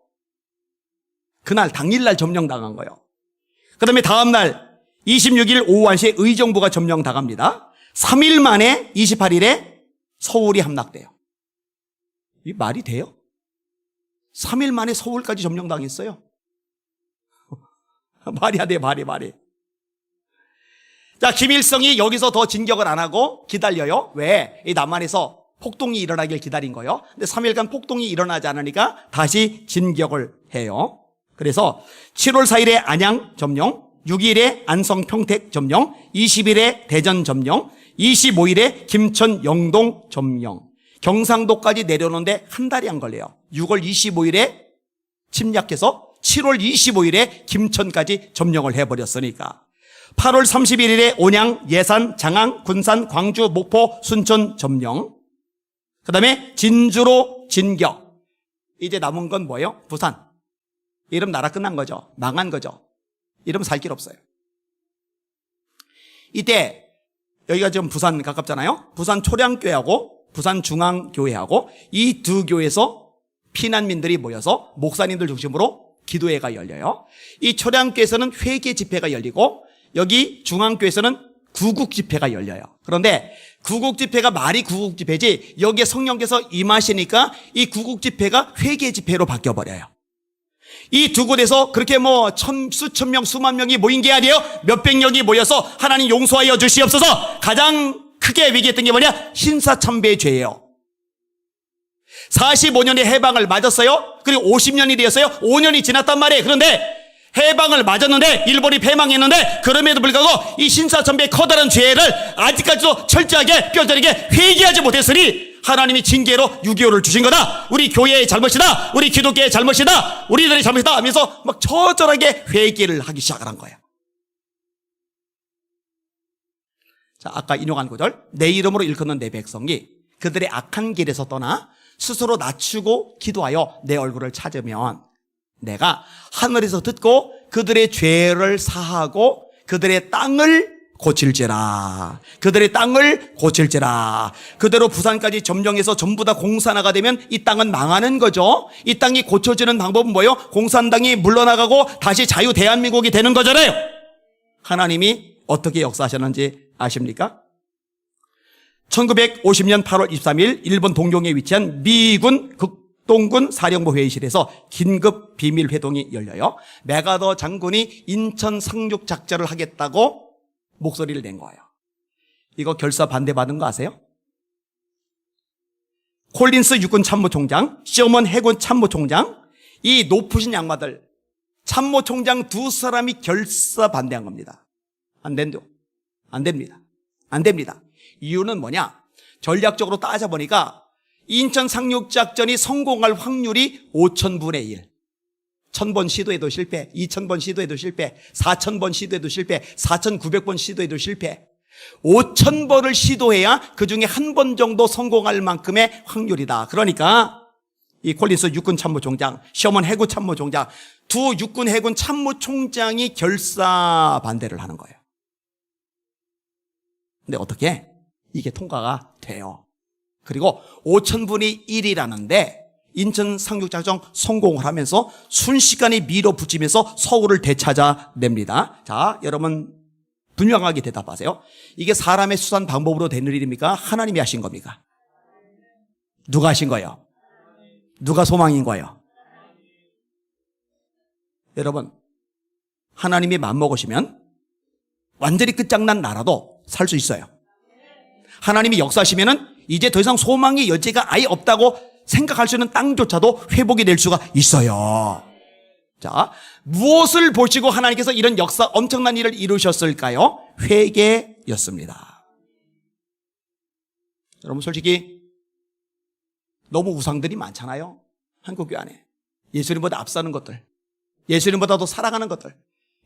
그날 당일날 점령당한 거예요. 그 다음에 다음날 26일 오후 1시에 의정부가 점령당합니다. 3일 만에 28일에 서울이 함락돼요. 이 말이 돼요? 3일 만에 서울까지 점령당했어요. 말이 안 돼, 말이. 자, 김일성이 여기서 더 진격을 안 하고 기다려요. 왜? 이 남한에서 폭동이 일어나길 기다린 거예요. 근데 3일간 폭동이 일어나지 않으니까 다시 진격을 해요. 그래서 7월 4일에 안양 점령, 6일에 안성 평택 점령, 20일에 대전 점령, 25일에 김천 영동 점령. 경상도까지 내려오는데 한 달이 안 걸려요. 6월 25일에 침략해서 7월 25일에 김천까지 점령을 해버렸으니까. 8월 31일에 온양, 예산, 장항, 군산, 광주, 목포, 순천 점령. 그 다음에 진주로 진격. 이제 남은 건 뭐예요? 부산. 이러면 나라 끝난 거죠. 망한 거죠. 이러면 살 길 없어요. 이때 여기가 지금 부산 가깝잖아요. 부산 초량교회하고 부산 중앙교회하고 이 두 교회에서 피난민들이 모여서 목사님들 중심으로 기도회가 열려요. 이 초량교회에서는 회개 집회가 열리고 여기 중앙교회에서는 구국 집회가 열려요. 그런데 구국 집회가 말이 구국 집회지 여기에 성령께서 임하시니까 이 구국 집회가 회개 집회로 바뀌어버려요. 이 두 곳에서 그렇게 수천 명, 수만 명이 모인 게 아니에요. 몇백 명이 모여서 하나님 용서하여 주시옵소서. 가장 크게 위기했던 게 뭐냐? 신사참배의 죄예요. 45년의 해방을 맞았어요. 그리고 50년이 되었어요. 5년이 지났단 말이에요. 그런데 해방을 맞았는데 일본이 패망했는데 그럼에도 불구하고 이 신사참배의 커다란 죄를 아직까지도 철저하게 뼈저리게 회개하지 못했으니 하나님이 징계로 6.25를 주신 거다. 우리 교회의 잘못이다. 우리 기독교의 잘못이다. 우리들의 잘못이다 하면서 막 처절하게 회개를 하기 시작한 거예요. 자, 아까 인용한 구절. 내 이름으로 일컫는 내 백성이 그들의 악한 길에서 떠나 스스로 낮추고 기도하여 내 얼굴을 찾으면 내가 하늘에서 듣고 그들의 죄를 사하고 그들의 땅을 고칠지라. 그들의 땅을 고칠지라. 그대로 부산까지 점령해서 전부 다 공산화가 되면 이 땅은 망하는 거죠. 이 땅이 고쳐지는 방법은 뭐예요? 공산당이 물러나가고 다시 자유 대한민국이 되는 거잖아요. 하나님이 어떻게 역사하셨는지 아십니까? 1950년 8월 23일 일본 동경에 위치한 미군 극동군 사령부 회의실에서 긴급 비밀 회동이 열려요. 메가더 장군이 인천 상륙 작전을 하겠다고 목소리를 낸 거예요. 이거 결사 반대받은 거 아세요? 콜린스 육군 참모총장, 쇼먼 해군 참모총장, 이 높으신 양마들 참모총장 두 사람이 결사 반대한 겁니다. 안 됩니다. 이유는 뭐냐? 전략적으로 따져보니까 인천 상륙작전이 성공할 확률이 5,000분의 1. 1,000번 시도해도 실패, 2,000번 시도해도 실패, 4,000번 시도해도 실패, 4,900번 시도해도 실패. 5,000번을 시도해야 그중에 한 번 정도 성공할 만큼의 확률이다. 그러니까 이 콜린스 육군 참모총장, 쇼먼 해군 참모총장, 두 육군 해군 참모총장이 결사 반대를 하는 거예요. 근데 어떻게? 이게 통과가 돼요. 그리고 5,000분의 1이라는데 인천 상륙작전 성공을 하면서 순식간에 밀어붙이면서 서울을 되찾아냅니다. 자, 여러분 분명하게 대답하세요. 이게 사람의 수단 방법으로 되는 일입니까? 하나님이 하신 겁니까? 누가 하신 거예요? 누가 소망인 거예요? 여러분, 하나님이 맘먹으시면 완전히 끝장난 나라도 살 수 있어요. 하나님이 역사하시면은 이제 더 이상 소망의 여지가 아예 없다고 생각할 수 있는 땅조차도 회복이 될 수가 있어요. 자, 무엇을 보시고 하나님께서 이런 역사 엄청난 일을 이루셨을까요? 회개였습니다. 여러분 솔직히 너무 우상들이 많잖아요. 한국교회 안에. 예수님보다 앞서는 것들, 예수님보다도 살아가는 것들,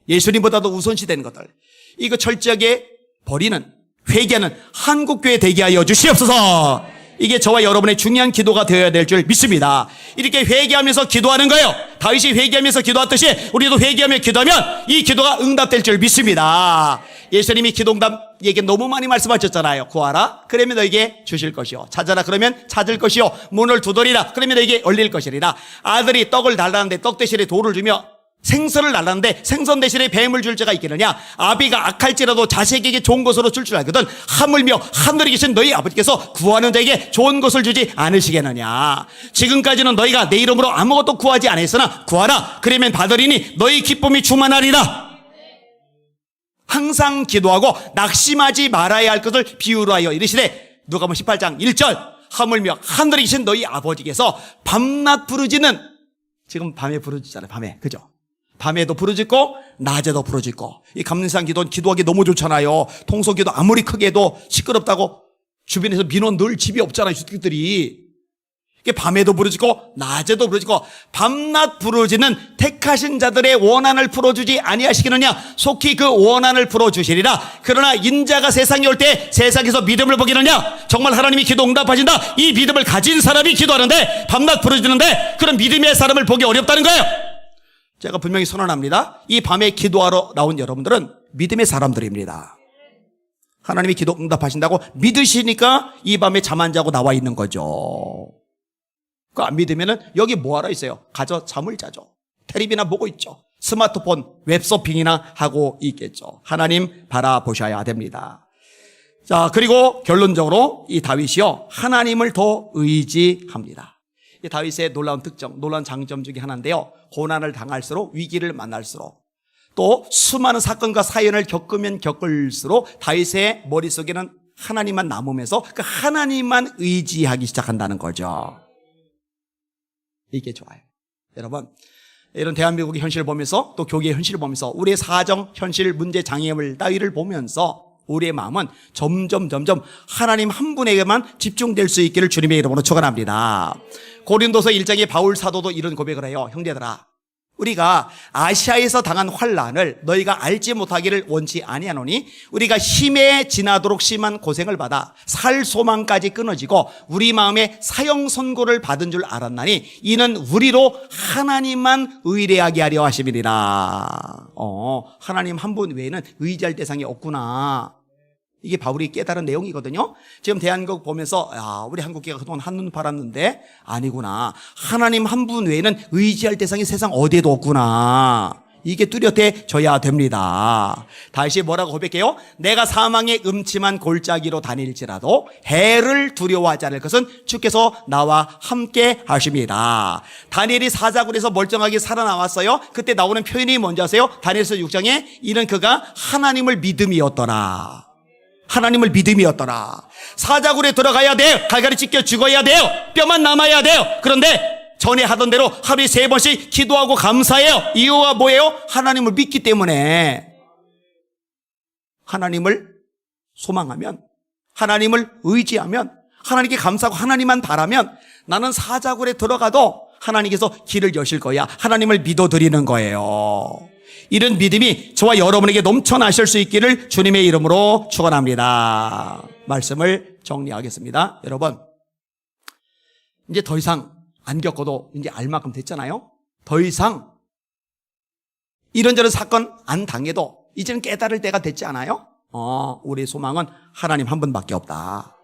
예수님보다도 우선시되는 것들, 이거 철저하게 버리는, 회개하는 한국교회 되게 하여 주시옵소서. 이게 저와 여러분의 중요한 기도가 되어야 될 줄 믿습니다. 이렇게 회개하면서 기도하는 거예요. 다윗이 회개하면서 기도했듯이 우리도 회개하며 기도하면 이 기도가 응답될 줄 믿습니다. 예수님이 기도응답 얘기 너무 많이 말씀하셨잖아요. 구하라 그러면 너에게 주실 것이요, 찾아라 그러면 찾을 것이요, 문을 두드리라 그러면 너에게 열릴 것이리라. 아들이 떡을 달라는데 떡 대신에 돌을 주며 생선을 달라는데 생선 대신에 뱀을 줄 자가 있겠느냐. 아비가 악할지라도 자식에게 좋은 것으로 줄 알거든 하물며 하늘에 계신 너희 아버지께서 구하는 자에게 좋은 것을 주지 않으시겠느냐. 지금까지는 너희가 내 이름으로 아무것도 구하지 않았으나 구하라 그러면 받으리니 너희 기쁨이 충만하리라. 항상 기도하고 낙심하지 말아야 할 것을 비유로 하여 이르시되 누가복음 18장 1절 하물며 하늘에 계신 너희 아버지께서 밤낮 부르짖는, 지금 밤에 부르짖잖아요. 밤에, 그죠? 밤에도 부르짖고 낮에도 부르짖고. 이 감사한 기도는 기도하기 너무 좋잖아요. 통속기도 아무리 크게 해도 시끄럽다고 주변에서 민원 늘 집이 없잖아요. 주택들이. 이게 밤에도 부르짖고 낮에도 부르짖고 밤낮 부르짖는 택하신 자들의 원한을 풀어주지 아니하시겠느냐. 속히 그 원한을 풀어주시리라. 그러나 인자가 세상에 올 때 세상에서 믿음을 보기느냐. 정말 하나님이 기도 응답하신다, 이 믿음을 가진 사람이 기도하는데 밤낮 부르짖는데 그런 믿음의 사람을 보기 어렵다는 거예요. 제가 분명히 선언합니다. 이 밤에 기도하러 나온 여러분들은 믿음의 사람들입니다. 하나님이 기도 응답하신다고 믿으시니까 이 밤에 잠 안 자고 나와 있는 거죠. 그거 안 믿으면은 여기 뭐하러 있어요? 가서 잠을 자죠. 텔레비나 보고 있죠. 스마트폰 웹서핑이나 하고 있겠죠. 하나님 바라보셔야 됩니다. 자, 그리고 결론적으로 이 다윗이요, 하나님을 더 의지합니다. 이 다윗의 놀라운 특정, 놀라운 장점 중에 하나인데요, 고난을 당할수록, 위기를 만날수록, 또 수많은 사건과 사연을 겪으면 겪을수록 다윗의 머릿속에는 하나님만 남으면서 그 하나님만 의지하기 시작한다는 거죠. 이게 좋아요. 여러분, 이런 대한민국의 현실을 보면서 또 교계의 현실을 보면서 우리의 사정, 현실, 문제, 장애물 따위를 보면서 우리의 마음은 점점 하나님 한 분에게만 집중될 수 있기를 주님의 이름으로 축원합니다. 고린도서 1장에 바울 사도도 이런 고백을 해요. 형제들아, 우리가 아시아에서 당한 환난을 너희가 알지 못하기를 원치 아니하노니 우리가 힘에 지나도록 심한 고생을 받아 살 소망까지 끊어지고 우리 마음에 사형 선고를 받은 줄 알았나니 이는 우리로 하나님만 의뢰하게 하려 하심이니라. 하나님 한 분 외에는 의지할 대상이 없구나. 이게 바울이 깨달은 내용이거든요. 지금 대한민국 보면서 우리 한국교회가 그동안 한눈 팔았는데 아니구나. 하나님 한 분 외에는 의지할 대상이 세상 어디에도 없구나. 이게 뚜렷해져야 됩니다. 다시 뭐라고 고백해요? 내가 사망의 음침한 골짜기로 다닐지라도 해를 두려워하지 않을 것은 주께서 나와 함께 하십니다. 다니엘이 사자굴에서 멀쩡하게 살아나왔어요. 그때 나오는 표현이 뭔지 아세요? 다니엘서 6장에 이는 그가 하나님을 믿음이었더라. 하나님을 믿음이었더라. 사자굴에 들어가야 돼요. 갈갈이 찢겨 죽어야 돼요. 뼈만 남아야 돼요. 그런데 전에 하던 대로 하루에 3번씩 기도하고 감사해요. 이유가 뭐예요? 하나님을 믿기 때문에. 하나님을 소망하면, 하나님을 의지하면, 하나님께 감사하고 하나님만 바라면 나는 사자굴에 들어가도 하나님께서 길을 여실 거야. 하나님을 믿어드리는 거예요. 이런 믿음이 저와 여러분에게 넘쳐나실 수 있기를 주님의 이름으로 축원합니다. 말씀을 정리하겠습니다. 여러분, 이제 더 이상 안 겪어도 이제 알 만큼 됐잖아요. 더 이상 이런저런 사건 안 당해도 이제는 깨달을 때가 됐지 않아요? 우리의 소망은 하나님 한 분밖에 없다.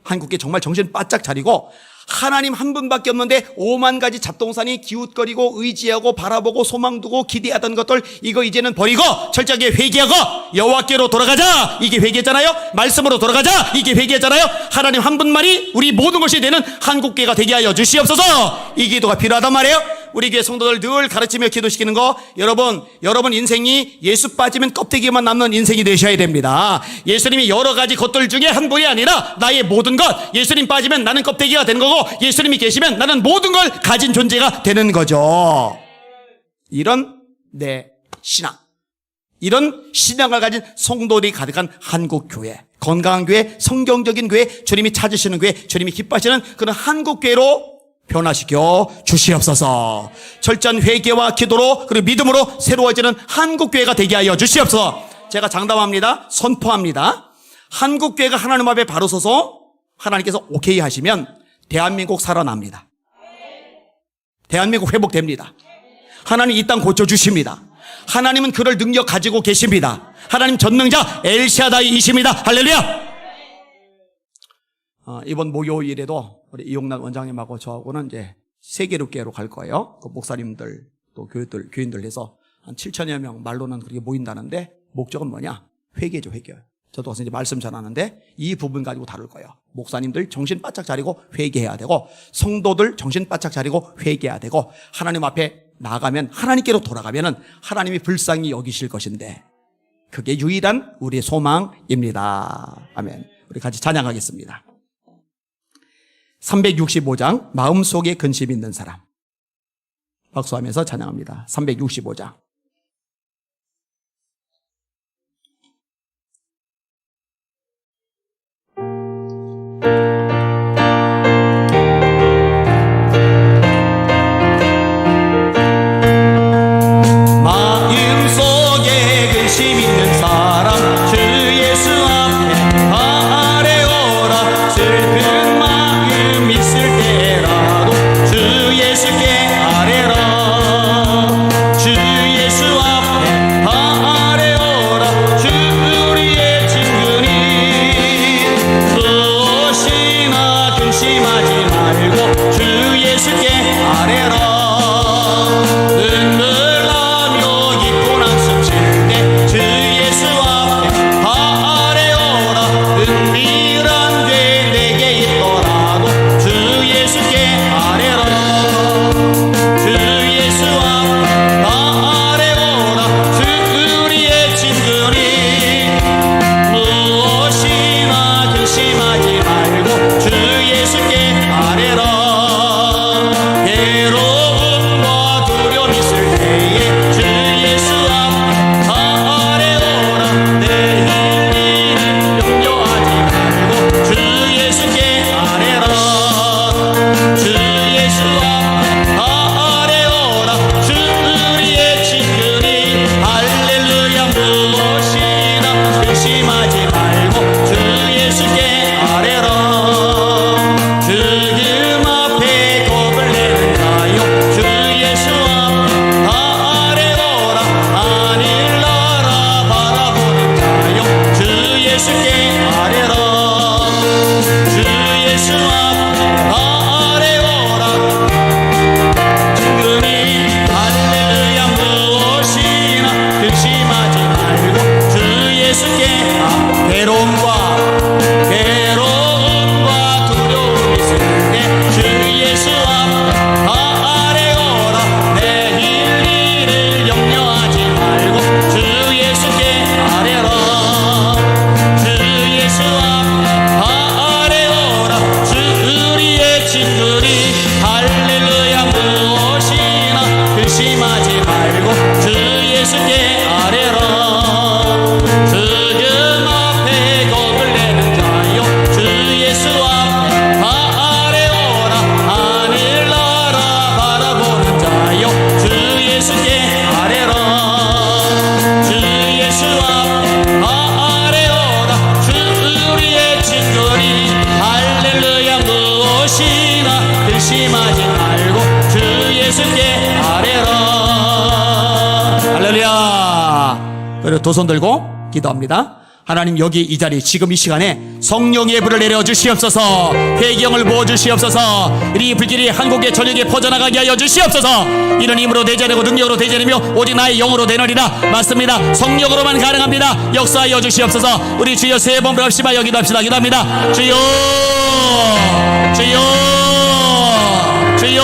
한국에 정말 정신 바짝 차리고 하나님 한 분밖에 없는데 5만 가지 잡동사니 기웃거리고 의지하고 바라보고 소망두고 기대하던 것들 이거 이제는 버리고 철저하게 회개하고 여호와께로 돌아가자. 이게 회개잖아요. 말씀으로 돌아가자. 이게 회개잖아요. 하나님 한 분만이 우리 모든 것이 되는 한국교회가 되게 하여 주시옵소서. 이 기도가 필요하단 말이에요. 우리 교회 성도들 늘 가르치며 기도시키는 거, 여러분 인생이 예수 빠지면 껍데기만 남는 인생이 되셔야 됩니다. 예수님이 여러 가지 것들 중에 한 분이 아니라 나의 모든 것. 예수님 빠지면 나는 껍데기가 되는 거고 예수님이 계시면 나는 모든 걸 가진 존재가 되는 거죠. 이런 내 신앙, 이런 신앙을 가진 성도들이 가득한 한국교회, 건강한 교회, 성경적인 교회, 주님이 찾으시는 교회, 주님이 기뻐하시는 그런 한국교회로 변화시켜 주시옵소서. 철저한 회개와 기도로 그리고 믿음으로 새로워지는 한국교회가 되게 하여 주시옵소서. 제가 장담합니다. 선포합니다. 한국교회가 하나님 앞에 바로 서서 하나님께서 오케이 하시면 대한민국 살아납니다. 대한민국 회복됩니다. 하나님 이 땅 고쳐주십니다. 하나님은 그럴 능력 가지고 계십니다. 하나님 전능자 엘샤다이이십니다. 할렐루야. 이번 목요일에도 우리 이용란 원장님하고 저하고는 이제 세계롭게로 갈 거예요. 그 목사님들 또 교인들 해서 한 7천여 명 말로는 그렇게 모인다는데 목적은 뭐냐? 회개죠, 회개. 저도 가서 이제 말씀 전하는데 이 부분 가지고 다룰 거예요. 목사님들 정신 바짝 차리고 회개해야 되고, 성도들 정신 바짝 차리고 회개해야 되고, 하나님 앞에 나가면, 하나님께로 돌아가면은 하나님이 불쌍히 여기실 것인데, 그게 유일한 우리의 소망입니다. 아멘. 우리 같이 찬양하겠습니다. 365장 마음속에 근심 있는 사람. 박수하면서 찬양합니다. 365장. 마음속에 근심 있는 사람 주 예수 앞에 아뢰오라. 슬픈 마음 있을 때라도 주 예수께 아뢰라. 주 예수 앞에 아뢰오라. 주 우리의 친구니 무엇이나 근심하지 말고 주 예수께 아뢰라. 그리고 두 손 들고 기도합니다. 하나님, 여기 이 자리 지금 이 시간에 성령의 불을 내려 주시옵소서. 회경을 부어 주시옵소서. 이 불길이 한국의 전역에 퍼져나가게 하여 주시옵소서. 이런 힘으로 대전하고 능력으로 대전하며 오직 나의 영으로 되느니라. 맞습니다. 성령으로만 가능합니다. 역사하여 주시옵소서. 우리 주여 세 번 부릅시다. 여기도 합시다. 기도합니다. 주여, 주여, 주여.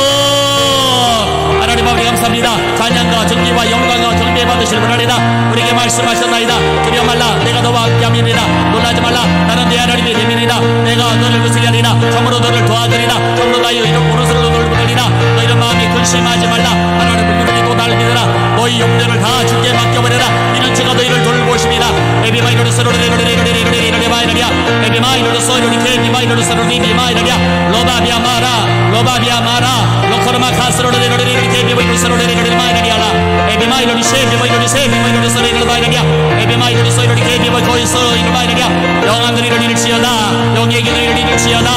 하나님 아버지 감사합니다. 찬양과 정기와 영광과 경배 받으실 분 아니다. 우리에게 말씀하셨나이다. 두려워 말라, 내가 너와 함께함이니라. 놀라지 말라, 나는 네 하나님의 힘이니라. 내가 너를 구슬게 하리라. 참으로 너를 도와주리라. 참으로 나의 이런 오른손으로 너를 붙들리라. 너희는 마음이 근심하지 말라. 하나님을 믿으니 또 나를 믿으라. 너희 영혼을 다 주께 맡겨버려라. 이는 제가 너희를 돌보십니다. 에비마이너르 서로레레레레레레레레레레마이너리아. 에비마이너르 서로리케 에비마이너르 서로리비마이너리아. 로바 로바비아 마라 로바비아 마라 로코르마 카스로레레레레 케비보이로스로레레레 마이라리아라 에비마이로리 셰비보이로리 셰비보이로리 소레레레 마이라리아 에비마이로리 소이로리 케비보이로리 소이로리 마이라리아 영안들이 이르릴지어다 영의 길을 이르릴지어다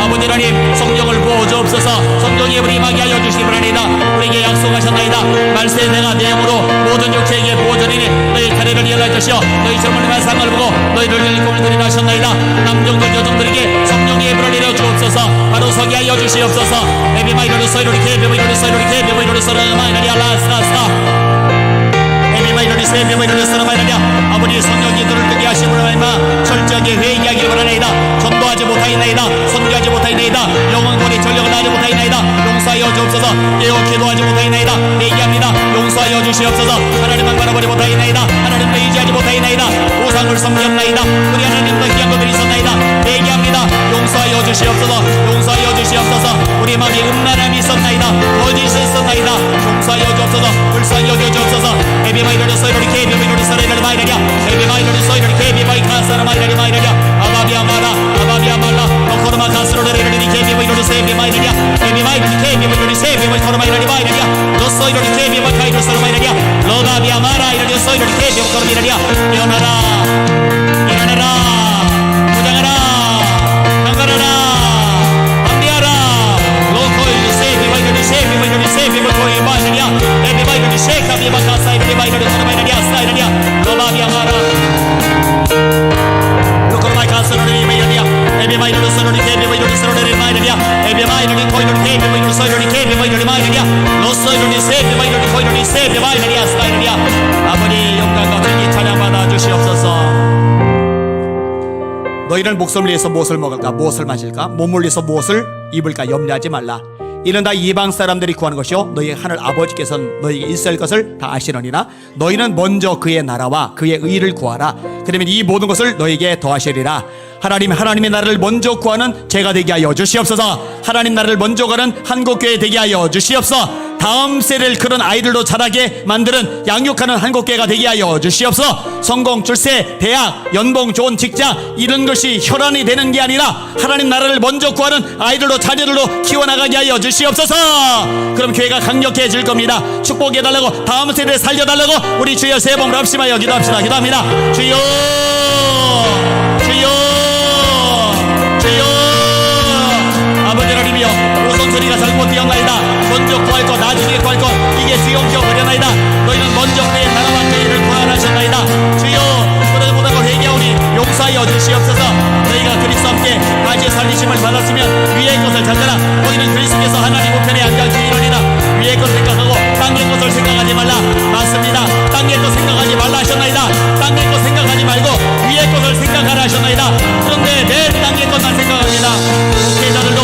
아버지 하나님 성령을 부어주옵소서 성령이 우리 임하게 하여 주시기바랍니다 우리에게 약속하셨나이다 말세 내가 내 영으로 모든 육체에게 부어주리니 너희 가래를 열라 주시어 너희 젊은이만 상을 보고 너희를 열릴 꿈을 드리라 하셨나이다 남정들 여정들에게 성령의 불을 내려 주옵소서 바로 서게 하여 주시옵소서 에비마이로리 소이로리 케비보이로리 소이로리 케비보이로리 소이로리 마이라리아 라스라스라 에비마이로리 세비마이로리 소이로리 아버지 성령이 눈을 뜨게 하심으로 말미암아 철저하게 회개하기를 원하나이다 전도하지 못하이나이다 선교하지 못하이나이다 영혼권의 전력을 다하지 못하이나이다 용서하여 주옵소서 깨어 기도하지 못하이나이다 회개합니다 용서하여 주시옵소서 하나님만 바라보지 못하이나이다 하나님을 의지하지 못하이나이다 우상을 섬겼나이다 우리 하나님도 귀한 것들이 있었나이다 회개합니다 용서하여 주시옵소서 용서하여 주시옵소서 우리 마음에 음란함이 있었나이다 거짓이 있었나이다 용서하여 주옵소서 불쌍히 여겨 주옵소서 에비마이로리 소이로리 케비마이로리 소이로리 마이라리아 에비마이로리 소이로리 케비마이 카사라 마이라리 마이라리아 아바비아 마라 아바비아 말라 로코르마 카스로레레리 케비마이로리 세비마이라리아 에비마이로리 케비마이로리 세비마이 코르마이라리 마이라리아 로소이로리 케비마이 카이로리 마이라리아 로바비아 마라 이라리 소이로리 케비마이 코르마이라리아 일어나라 일어나라 무장하라 강건하라 담대하라 로코이로리 세비마이로리 세비마이로리 세비마이 코르마이라리아 에비마이로리 셰카비마 카사이로리 마이라리 코르마이라리아 스타이라리아 로바비아 마라 로코르마이 카스로레리 마이라리아 에비마이로리 소이로리 케비마이로리 소이로리 마이라리아 에비마이로리 코이로리 케비마이로리 소이로리 케비마이로리 마이라리아 로소이로리 세비마이로리 코이로리 세비마이라리아 스타이라리아 아버지 영광과 존귀 찬양받아 주시옵소서 너희는 목숨을 위해서 무엇을 먹을까 무엇을 마실까 몸을 위해서 무엇을 입을까 염려하지 말라 이는 다 이방 사람들이 구하는 것이요 너희 하늘 아버지께서는 너희에게 있을 것을 다 아시느니라 너희는 먼저 그의 나라와 그의 의를 구하라 그러면 이 모든 것을 너희에게 더하시리라 하나님의 나라를 먼저 구하는 제가 되게 하여 주시옵소서 하나님 나라를 먼저 가는 한국교회 되게 하여 주시옵소서 다음 세대를 그런 아이들로 자라게 만드는 양육하는 한국교회가 되게 하여 주시옵소서 성공, 출세, 대학, 연봉, 좋은 직장 이런 것이 혈안이 되는 게 아니라 하나님 나라를 먼저 구하는 아이들로 자녀들로 키워나가게 하여 주시옵소서 그럼 교회가 강력해질 겁니다 축복해달라고 다음 세대를 살려달라고 우리 주여 세 번 합심하여 기도합시다 기도합니다 주여 주여 주여 아버지 하나님이여 우선소리가 잘못되었나이다 먼저 구할 것 나중에 구할 것 이게 지경적 어려나이다 너희는 먼저 그의 나라와 그의 일을 구하라셨나이다 주여 그러지 못하고 회개하오니 용서하여 주시옵소서 너희가 그리스도 함께 다시 살리심을 받았으면 위의 것을 찾아라 너희는 그리스도께서 하나님 우편에 앉아주시리라 위의 것을 생각하고 땅의 것을 생각하지 말라 맞습니다 땅의 것 생각하지 말라 하셨나이다 땅의 것 생각하지 말고 위의 것을 생각하라 하셨나이다 그런데 내 땅의 것만 생각합니다 목회자들도